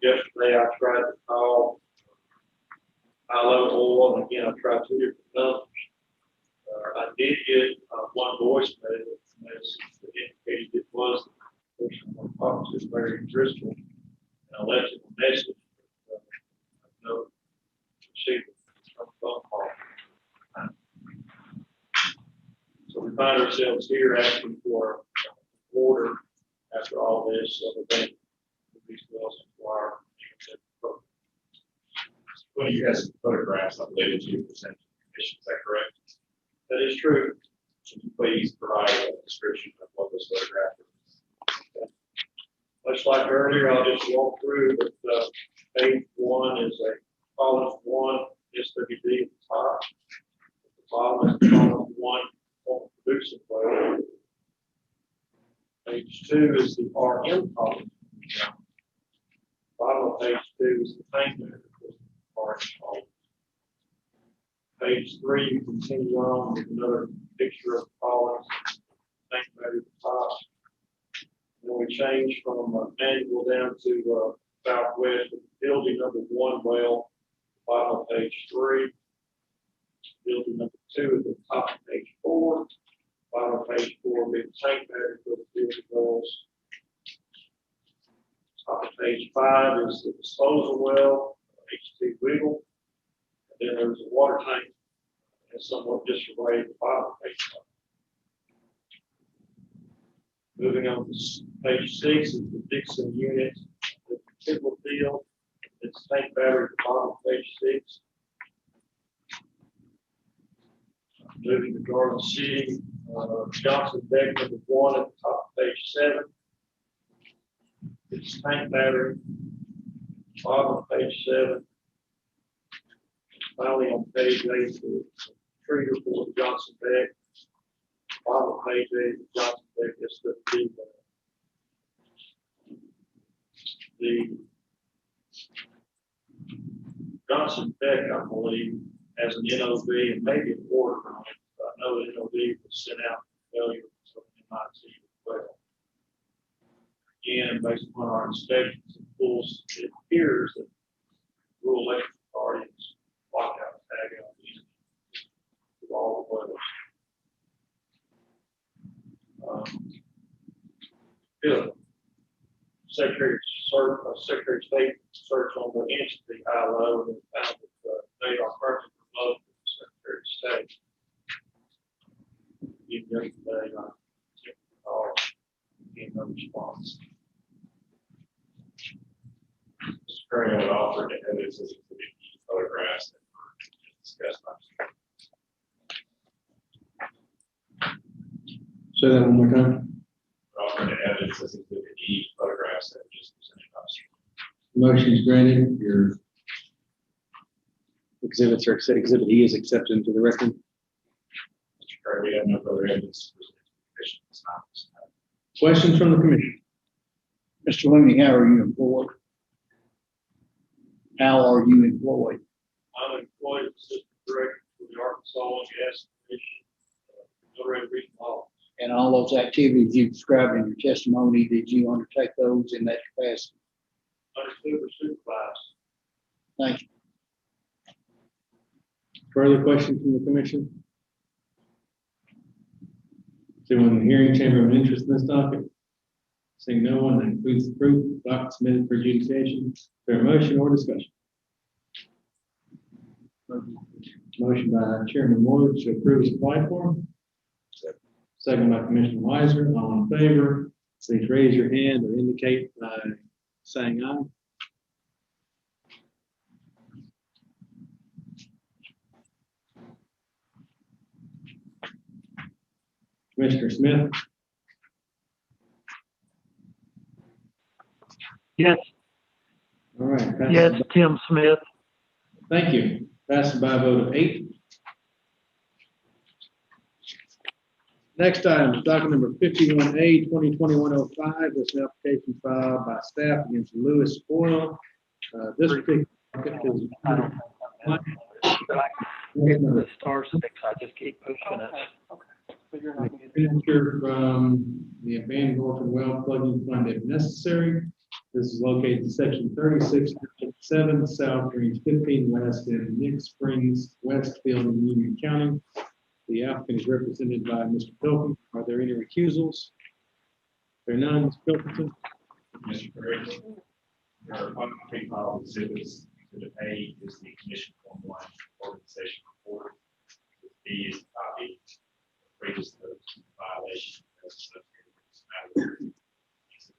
Yesterday, I tried to call ILO oil, and again, I tried 2 different numbers. I did get one voicemail that indicated it was the person on the phone, which is very Driscoll, and I left him a message. No, received a phone call. So we find ourselves here asking for order after all this, other than these wells into our. Well, you have some photographs, I believe, that you presented to the commission, is that correct? That is true. Can you please provide a description of what those photographs are? Much like earlier, I'll just walk through, but page 1 is a column 1 SWD at the top. At the bottom is column 1 on producing well. Page 2 is the RM column. Bottom of page 2 is the tank measure for RM column. Page 3, you continue on with another picture of columns, tank measure at the top. Then we change from manual down to southwest of building number 1 well, bottom of page 3. Building number 2 at the top of page 4. Bottom of page 4, big tank measure for the building wells. Top of page 5 is the disposal well, HT Wiggle. And then there's a water tank and somewhat disarray at the bottom of page 5. Moving on to page 6 is the Dixon unit, the typical field. It's tank battery at the bottom of page 6. Moving to Garden City, Johnson Beck number 1 at the top of page 7. It's tank battery, bottom of page 7. Finally, on page 8, the treater for Johnson Beck. Bottom of page 8, Johnson Beck is the Johnson Beck, I believe, has an NOV and maybe an order on it. I know the NOV was sent out for failure from MIT as well. Again, based upon our inspections and pulls, it appears that rural electric authorities lockout tag out the to all the wells. Secretary of State search on the entity ILO and found that they are currently remote from the Secretary of State. Even yesterday, I checked the call, getting no response. Mr. Curry, I would offer to evidence as exhibit E photographs that were discussed. Say that one more time. Offer to evidence as exhibit E photographs that were just presented to us. Motion is granted. Your exhibits are accepted. Exhibit E is accepted into the record. Mr. Curry, we have no further evidence to present to the commission at this time. Questions from the commission? Mr. Looney, how are you employed? How are you employed? I'm employed as assistant director for the Arkansas Oil and Gas Commission, Laredo Regional Office. And all those activities you described in your testimony, did you undertake those in that capacity? Understood or supervised. Thank you. Further questions from the commission? Is anyone in the hearing chamber of interest in this topic? Seeing no one, that includes the proof, document submitted for adjudication. Is there a motion or discussion? Motion by Chairman Woods to approve supply form. Second by Commissioner Weiser. All in favor, please raise your hand or indicate by saying aye. Commissioner Smith? Yes, All right. passes yes, by- Tim Smith. Thank you. Passes by a vote of 8. Next item, docket number 51A, 2021-05. This is an application filed by staff against Lewis Oil. This particular docket is I don't have the star six, I just keep pushing it. expenditure from the abandoned orphan well plugging fund if necessary. This is located in section 36.7 South Range 15 West in Nick Springs, Westfield in Union County. The applicant is represented by Mr. Pilkington. Are there any recusals? There are none, Mr. Pilkington. Mr. Perry, there are one pre-filed exhibits. Exhibit A is the commission form 1 organization report. B is a copy of previous violation. Exhibit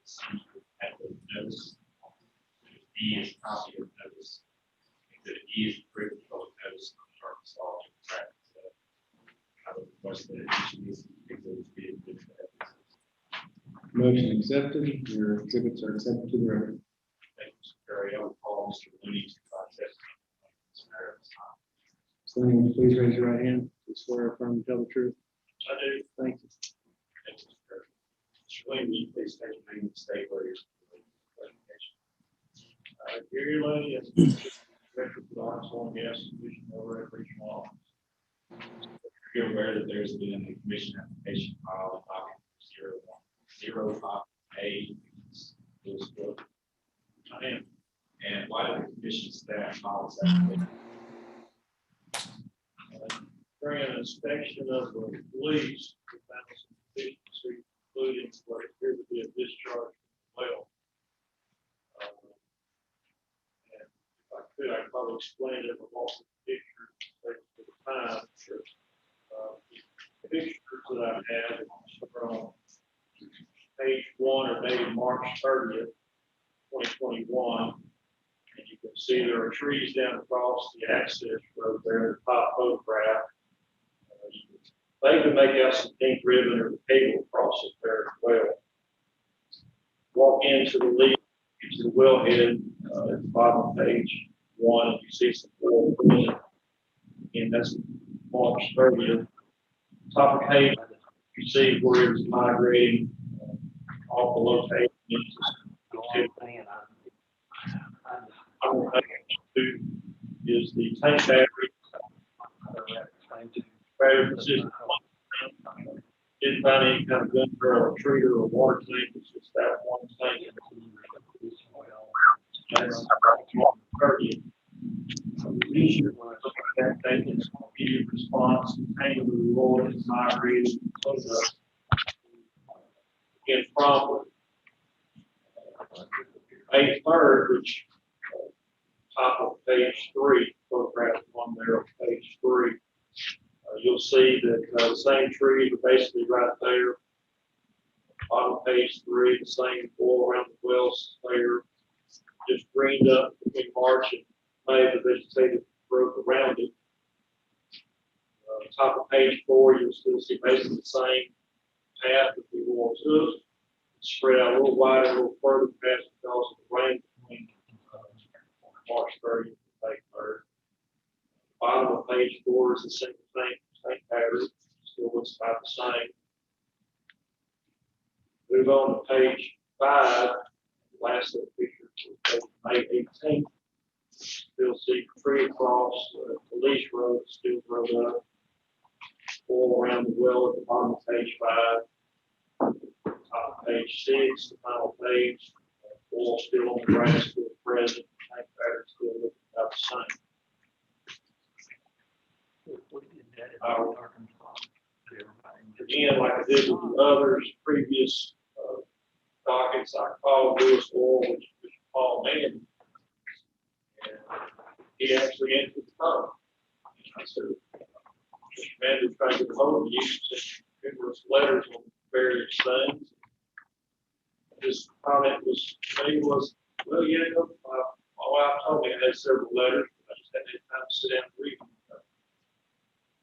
C had the notice. Exhibit D is a copy of notice. Exhibit E is proof of notice of Arkansas practice. I would request that each of these exhibits be included. Motion accepted. Your exhibits are accepted to the record. Thank you, Mr. Perry. I will call Mr. Looney to contest this matter at this time. So anyone please raise your right hand. Do swear or affirm to tell the truth. I do. Thank you. Thank you, Mr. Perry. Mr. William, will you please state your name and state where you're presentation. Gary Lane is director for the Arkansas Oil and Gas Commission over at Regional Office. You're aware that there's been a commission application filed on docket 005A. I am. And why did the commission staff file this application? During an inspection of the police, we found some deficiencies, including what appeared to be a discharge from the well. And if I could, I'd probably explain it with all the pictures, for the time. Sure. The pictures that I have are on page 1 are dated March 30th, 2021. And you can see there are trees down across the access road there in the top photograph. They can make out some pink ribbon or cable across it there as well. Walk into the lead, into the wellhead at the bottom of page 1, you see some oil. And that's March 30th. Top of page, you see where it's migrating off the location. Is the tank battery. Battery position. Didn't find any kind of gun barrel, treater, or water tank. It's just that one tank. That's 30. That tank is immediate response, tank of the Lord is migrating. Again, problem. May 3rd, which top of page 3, photograph 1 there on page 3. You'll see that the same trees are basically right there. Bottom of page 3, the same oil around the wells there. Just greened up between March and May, the vegetative growth around it. Top of page 4, you'll still see basically the same path that we want to spread out a little wider, a little further past because of the rain between March 30th and May 3rd. Bottom of page 4 is the same thing, same pattern, still looks about the same. Move on to page 5, last of the picture, May 18th. Still see free across Police Road, still rode up. All around the well at the bottom of page 5. Top of page 6, the final page. All still on the grass, still present. Tank pattern still looking about the same. Again, like I did with the others, previous dockets, I called Lewis Oil, which was Paul Mann. And he actually answered the phone. And I said, Mr. Mann, trying to get a hold of you, sent numerous letters on various things. His comment was, well, yeah, my wife told me I had several letters, but I just hadn't had time to sit down and read them.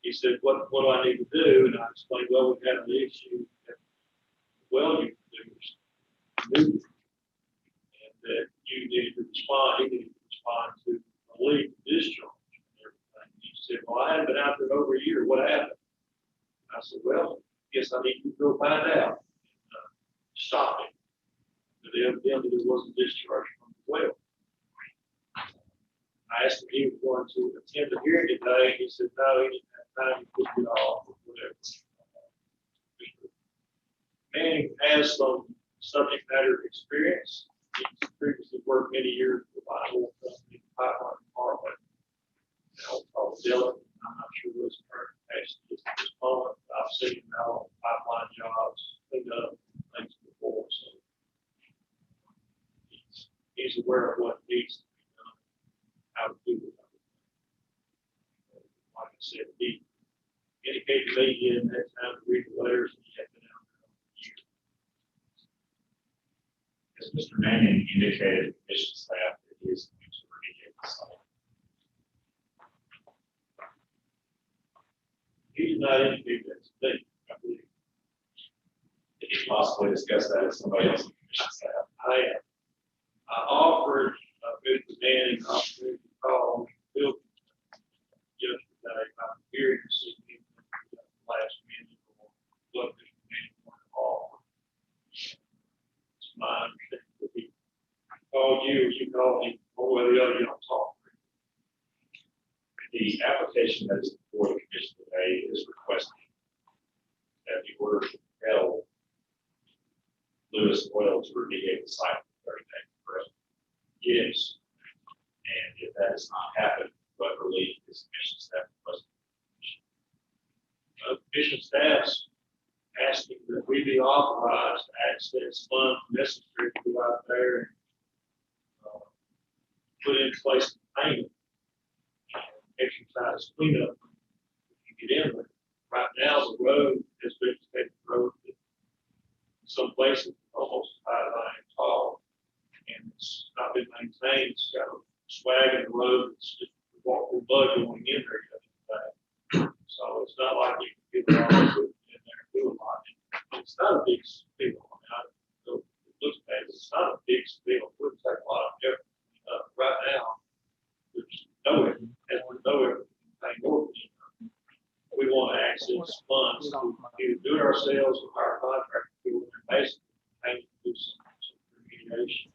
He said, what do I need to do? And I explained, well, we have the issue that well you produced, and that you needed to respond, he needed to respond to a leak discharge and everything. He said, well, I haven't been out there over a year. What happened? I said, well, guess I need to go find out and stop it. But evidently there was a discharge from the well. I asked him if he was going to attend the hearing today. He said, no, he didn't have time to put it off or whatever. Manning has some subject matter experience. He's previously worked many years for a oil company, pipeline department. Called Dillon. I'm not sure what his current capacity is at this moment. I've seen him out on pipeline jobs, cleaned up things before. So he's aware of what needs to be done, how to do it. Like I said, he indicated to me he hadn't had time to read the letters and he had been out there for a year. As Mr. Manning indicated, the commission staff that he is going to remediate the site. He did not indicate that to me, I believe. Did he possibly discuss that with somebody else in the commission staff? I offered Mr. Manning an opportunity to call Bill yesterday about hearing to see if last minute or what Mr. Manning wanted to offer. It's my understanding that he called you or you called him, one way or the other, you don't talk. The application that is before the commission today is requesting that the order to compel Lewis Oil to remediate the site for 30 days, correct? Yes. And if that has not happened, what relief is commission staff requesting? Commission staff's asking that we be authorized to access funds necessary to go out there and put in place the payment. Exercise cleanup if you get in there. Right now, the road has been a state road that in some places almost 5 line tall, and it's not been maintained. It's got a swag in the road. It's just a walkable mud going in there. So it's not like you can get a lot of it in there and do a lot. It's not a big spill. I mean, it looks bad. It's not a big spill. It wouldn't take a lot of effort. Right now, there's nowhere. And we're nowhere paying more. We want to access funds to either do it ourselves or hire contractors to do it, basically paying to do some remediation.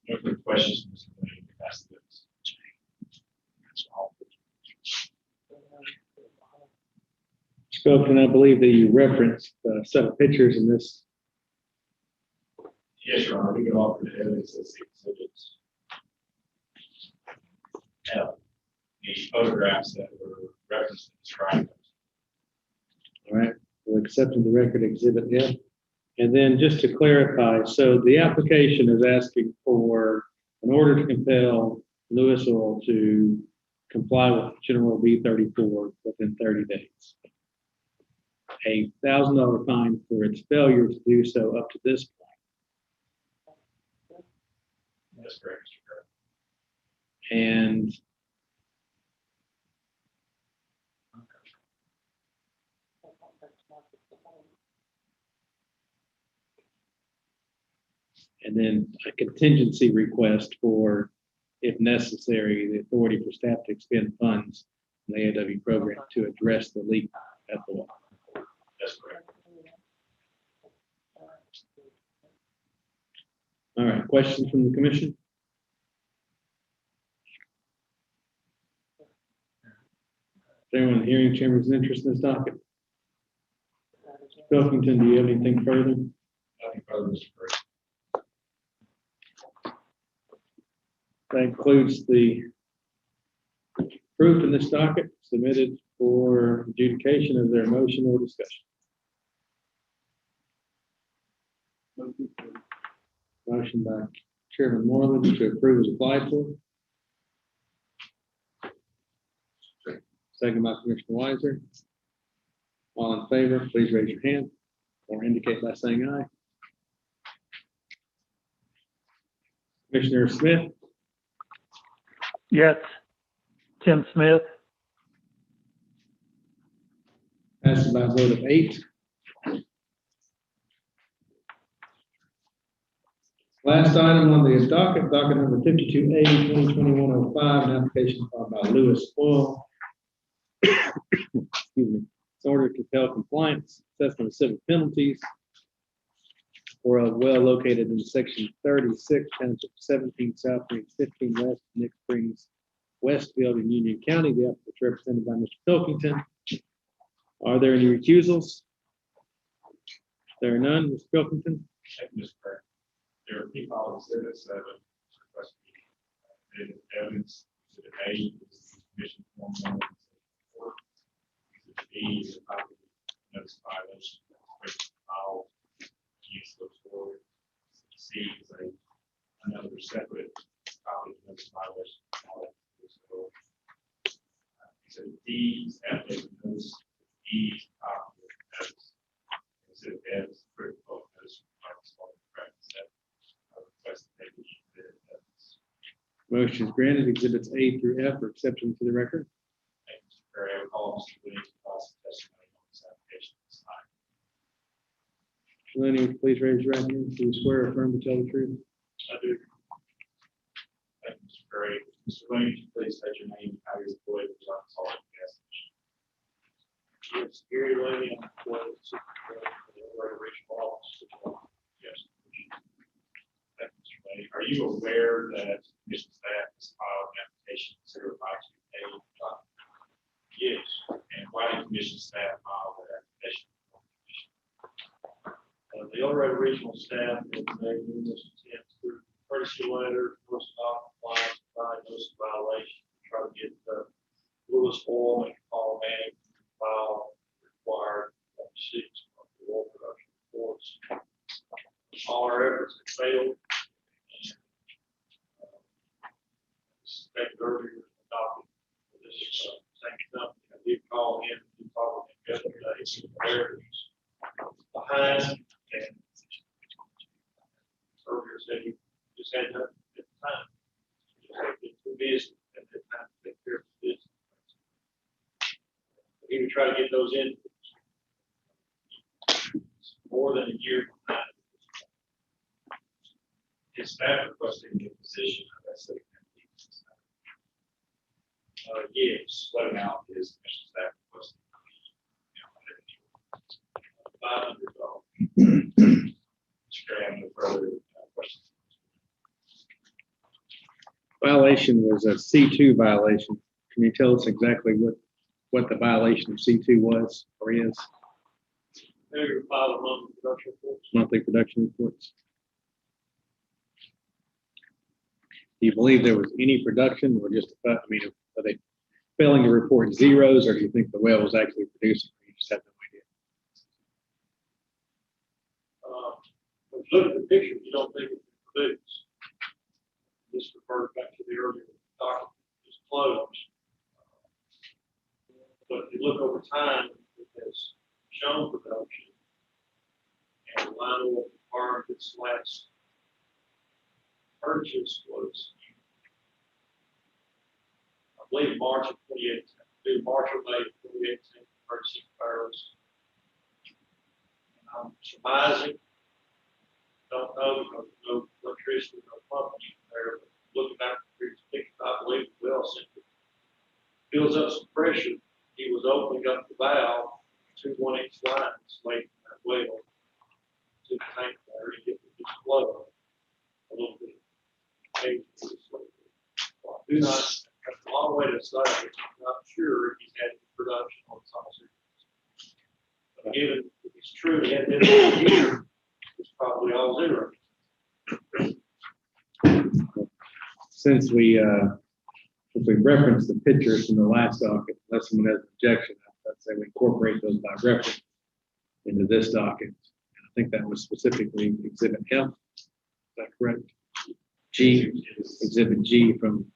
No further questions, Mr. Manning. That's this. That's all. Spoken, I believe that you referenced a set of pictures in this. Yes, Your Honor, we can offer the evidence as the exhibits. Now, the photographs that were referenced and described. All right, we'll accept in the record exhibit F. And then just to clarify, so the application is asking for an order to compel Lewis Oil to comply with General B-34 within 30 days. A $1,000 fine for its failure to do so up to this point. That's correct, Mr. Kirk. And then a contingency request for, if necessary, the authority for staff to expend funds in the AOW program to address the leak at the well. All right, questions from the commission? Is anyone in the hearing chamber's interest in this docket? Pilkington, do you have anything further? Nothing further, Mr. President. That includes the proof in this docket submitted for adjudication. Of their motion or discussion? Motion by Chairman Moreland to approve as applied for. Second by Commissioner Weiser. All in favor, please raise your hand or indicate by saying aye. Commissioner Smith, Yes. Tim Smith. passes by a vote of 8. Last item on the docket, docket number 52A, 2021-05, an application filed by Lewis Oil. Excuse me. It's order to compel compliance, assessment of civil penalties for a well located in section 36, township 17, South Range 15 West, Nick Springs, Westfield in Union County. The applicant is represented by Mr. Pilkington. Are there any recusals? There are none. Mr. Pilkington? Thank you, Mr. President. There are people exhibits that have requested evidence to the A, commission form number. Exhibit B is a copy of notice violation. Use those forward. C is another separate copy of notice violation. Exhibit D is affidavit notice. E is a copy of notice. Exhibit F is critical notice. Motion is granted. Exhibits A through F are exception to the record. Thank you, Mr. Perry. I will call Mr. Williams to pass the testimony on this application this time. Lenny, please raise your right hand. Do you swear or affirm to tell the truth? I do. Thank you, Mr. Perry. Mr. Williams, please state your name and how you're employed with John Salt Gas Station. Yes, Gary Levy, I'm employed at the regional office. Yes. Thank you, Mr. Lady. Are you aware that commission staff has filed an application considered by you? Yes. And why did commission staff file that application? The El Dorado Regional staff has made numerous attempts through courtesy letter, personal compliance, diagnosis violation, to try to get Lewis Oil and Paul Manning to file required receipts of the oil production reports. All our efforts have failed. Expect earlier adopted for this same company. I did call in to talk with him yesterday, see where he's behind, and earlier said he just had nothing at the time. He just had to get too busy at that time to take care of his business. He would try to get those in more than a year behind. His staff requested a position of that city. Yes, What amount is commission staff requesting? $500. Graham, no further questions? Violation was a C2 violation. Can you tell us exactly what the violation of C2 was or is? Failure to file a monthly production report. Monthly production reports. Do you believe there was any production or just, are they failing to report zeros, or do you think the well was actually producing? Or you just have no idea? When you look at the picture, you don't think it's produced. This refers back to the earlier document, it's closed. But if you look over time, it has shown production. And the line oil farm, its last purchase was, I believe, March of 2018, March or May of 2018, 36 barrels. And I'm surmising, don't know, because there's no electricity, no pumping there, but looking back at the previous picture, I believe the well simply builds up some pressure. He was opening up the valve, 2 1/8 lines late in that well to the tank there to get the flow. The he's had in production on sausage. But given, if it's true, he had this year, it's probably all zero. Since we referenced the pictures from the last docket, unless someone has an objection, I'd say we incorporate those by reference into this docket. And I think that was specifically Exhibit F. Is that correct? G, Exhibit G from,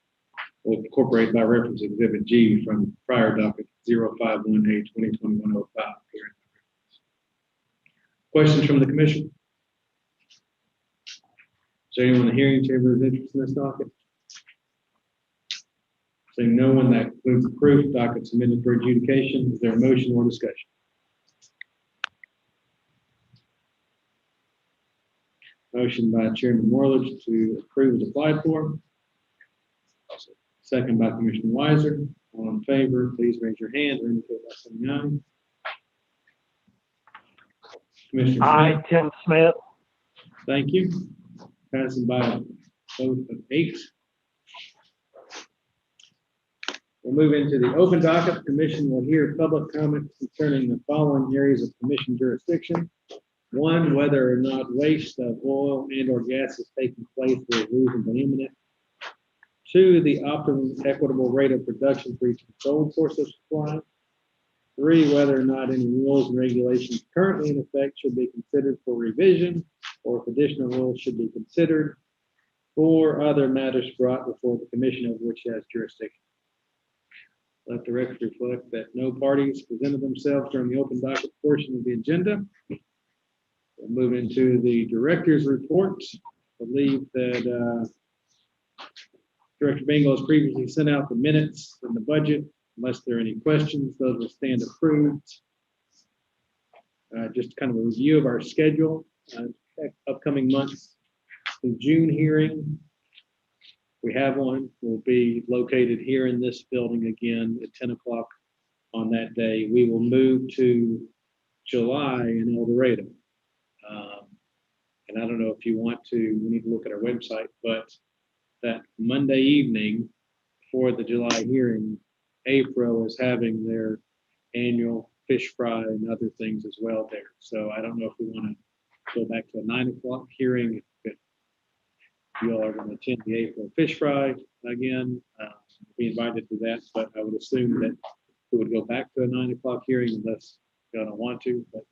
we'll incorporate by reference Exhibit G from prior docket 0518 2021 05. Questions from the commission? Is there anyone in the hearing chamber who's interested in this docket? Seeing no one, that concludes the proof. Docket submitted for adjudication. Is there a motion or discussion? Motion by Chairman Morledge to approve is applied for. Second by Commissioner Weiser. All in favor, please raise your hand or indicate by saying aye. Commissioner Aye, Tim Smith. Thank you. Passing by a vote of 8. We'll move into the open docket. The commission will hear public comment concerning the following areas of commission jurisdiction. 1, whether or not waste of oil and or gas is taking place where reasonable imminent. 2, the optimum equitable rate of production for each controlled source of supply. 3, whether or not any rules and regulations currently in effect should be considered for revision, or if additional rules should be considered. 4, other matters brought before the commission of which has jurisdiction. Let the record reflect that no parties presented themselves during the open docket portion of the agenda. We'll move into the director's report. I believe that Director Bingo has previously sent out the minutes and the budget. Unless there are any questions, those will stand approved. Just kind of a review of our schedule, upcoming months. The June hearing, we have one, will be located here in this building again at 10 o'clock on that day. We will move to July in El Dorado. And I don't know if you want to, we need to look at our website, but that Monday evening for the July hearing, April is having their annual fish fry and other things as well there. So I don't know if we want to go back to a 9 o'clock hearing. If you all are going to attend the April fish fry again, be invited to that, but I would assume that we would go back to a 9 o'clock hearing unless you don't want to, but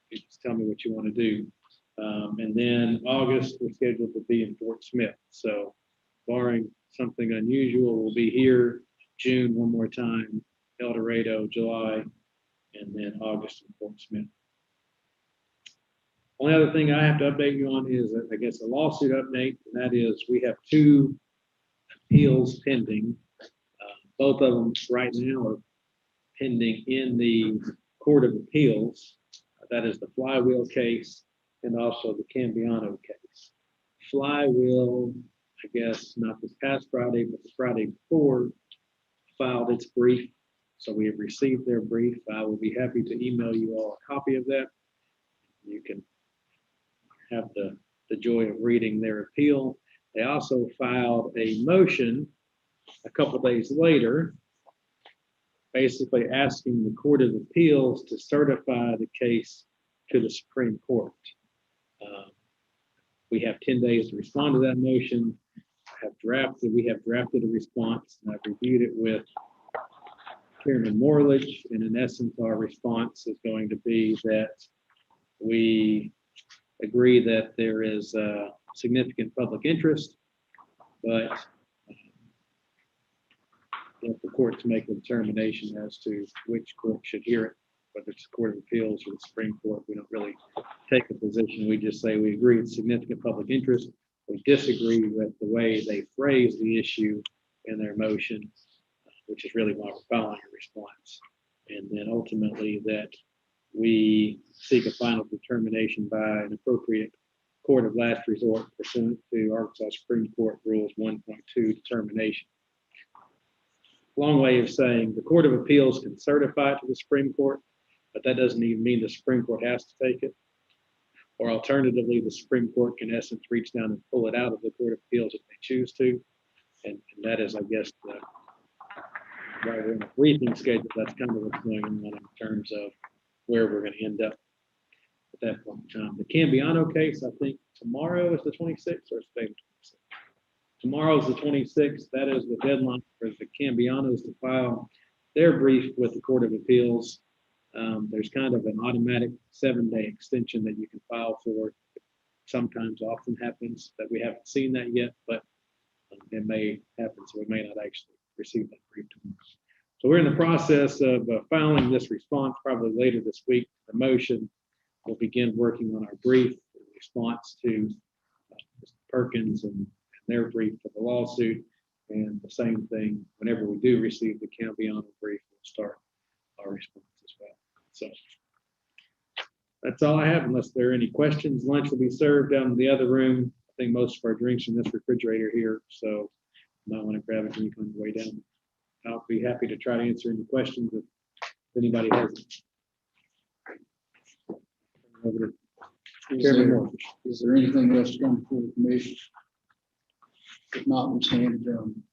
you just tell me what you want to do. And then August, we're scheduled to be in Fort Smith. So barring something unusual, we'll be here June one more time, El Dorado, July, and then August in Fort Smith. Only other thing I have to update you on is, I guess, a lawsuit update, and that is we have 2 appeals pending. Both of them right now are pending in the Court of Appeals. That is the Flywheel case and also the Cambiano case. Flywheel, I guess, not this past Friday, but the Friday before, filed its brief. So we have received their brief. I will be happy to email you all a copy of that. You can have the joy of reading their appeal. They also filed a motion a couple days later, basically asking the Court of Appeals to certify the case to the Supreme Court. We have 10 days to respond to that motion. We have drafted a response, and I've reviewed it with Chairman Morledge, and in essence, our response is going to be that we agree that there is significant public interest, but let the courts make a determination as to which court should hear it, whether it's the Court of Appeals or the Supreme Court. We don't really take a position. We just say we agree it's significant public interest. We disagree with the way they phrase the issue in their motion, which is really why we're filing a response. And then ultimately that we seek a final determination by an appropriate court of last resort pursuant to Arkansas Supreme Court Rules 1.2 determination. Long way of saying the Court of Appeals can certify it to the Supreme Court, but that doesn't even mean the Supreme Court has to take it. Or alternatively, the Supreme Court can in essence reach down and pull it out of the Court of Appeals if they choose to. And that is, I guess, while we're in a briefing schedule, that's kind of what's going on in terms of where we're gonna end up at that point in time. The Cambiano case, I think tomorrow is the 26th or today. Tomorrow is the 26th. That is the deadline for the Cambianos to file their brief with the Court of Appeals. There's kind of an automatic 7-day extension that you can file for. Sometimes often happens that we haven't seen that yet, but it may happen, so we may not actually receive that brief tomorrow. So we're in the process of filing this response probably later this week. The motion will begin working on our brief in response to Mr. Perkins and their brief for the lawsuit. And the same thing, whenever we do receive the Cambiano brief, we'll start our response as well. So that's all I have, unless there are any questions. Lunch will be served down in the other room. I think most of our drinks in this refrigerator here, so you might want to grab a drink on the way down. I'll be happy to try to answer any questions if anybody has. Over to Chairman Moore. Is there anything else to come before the commission? If not, we stand adjourned.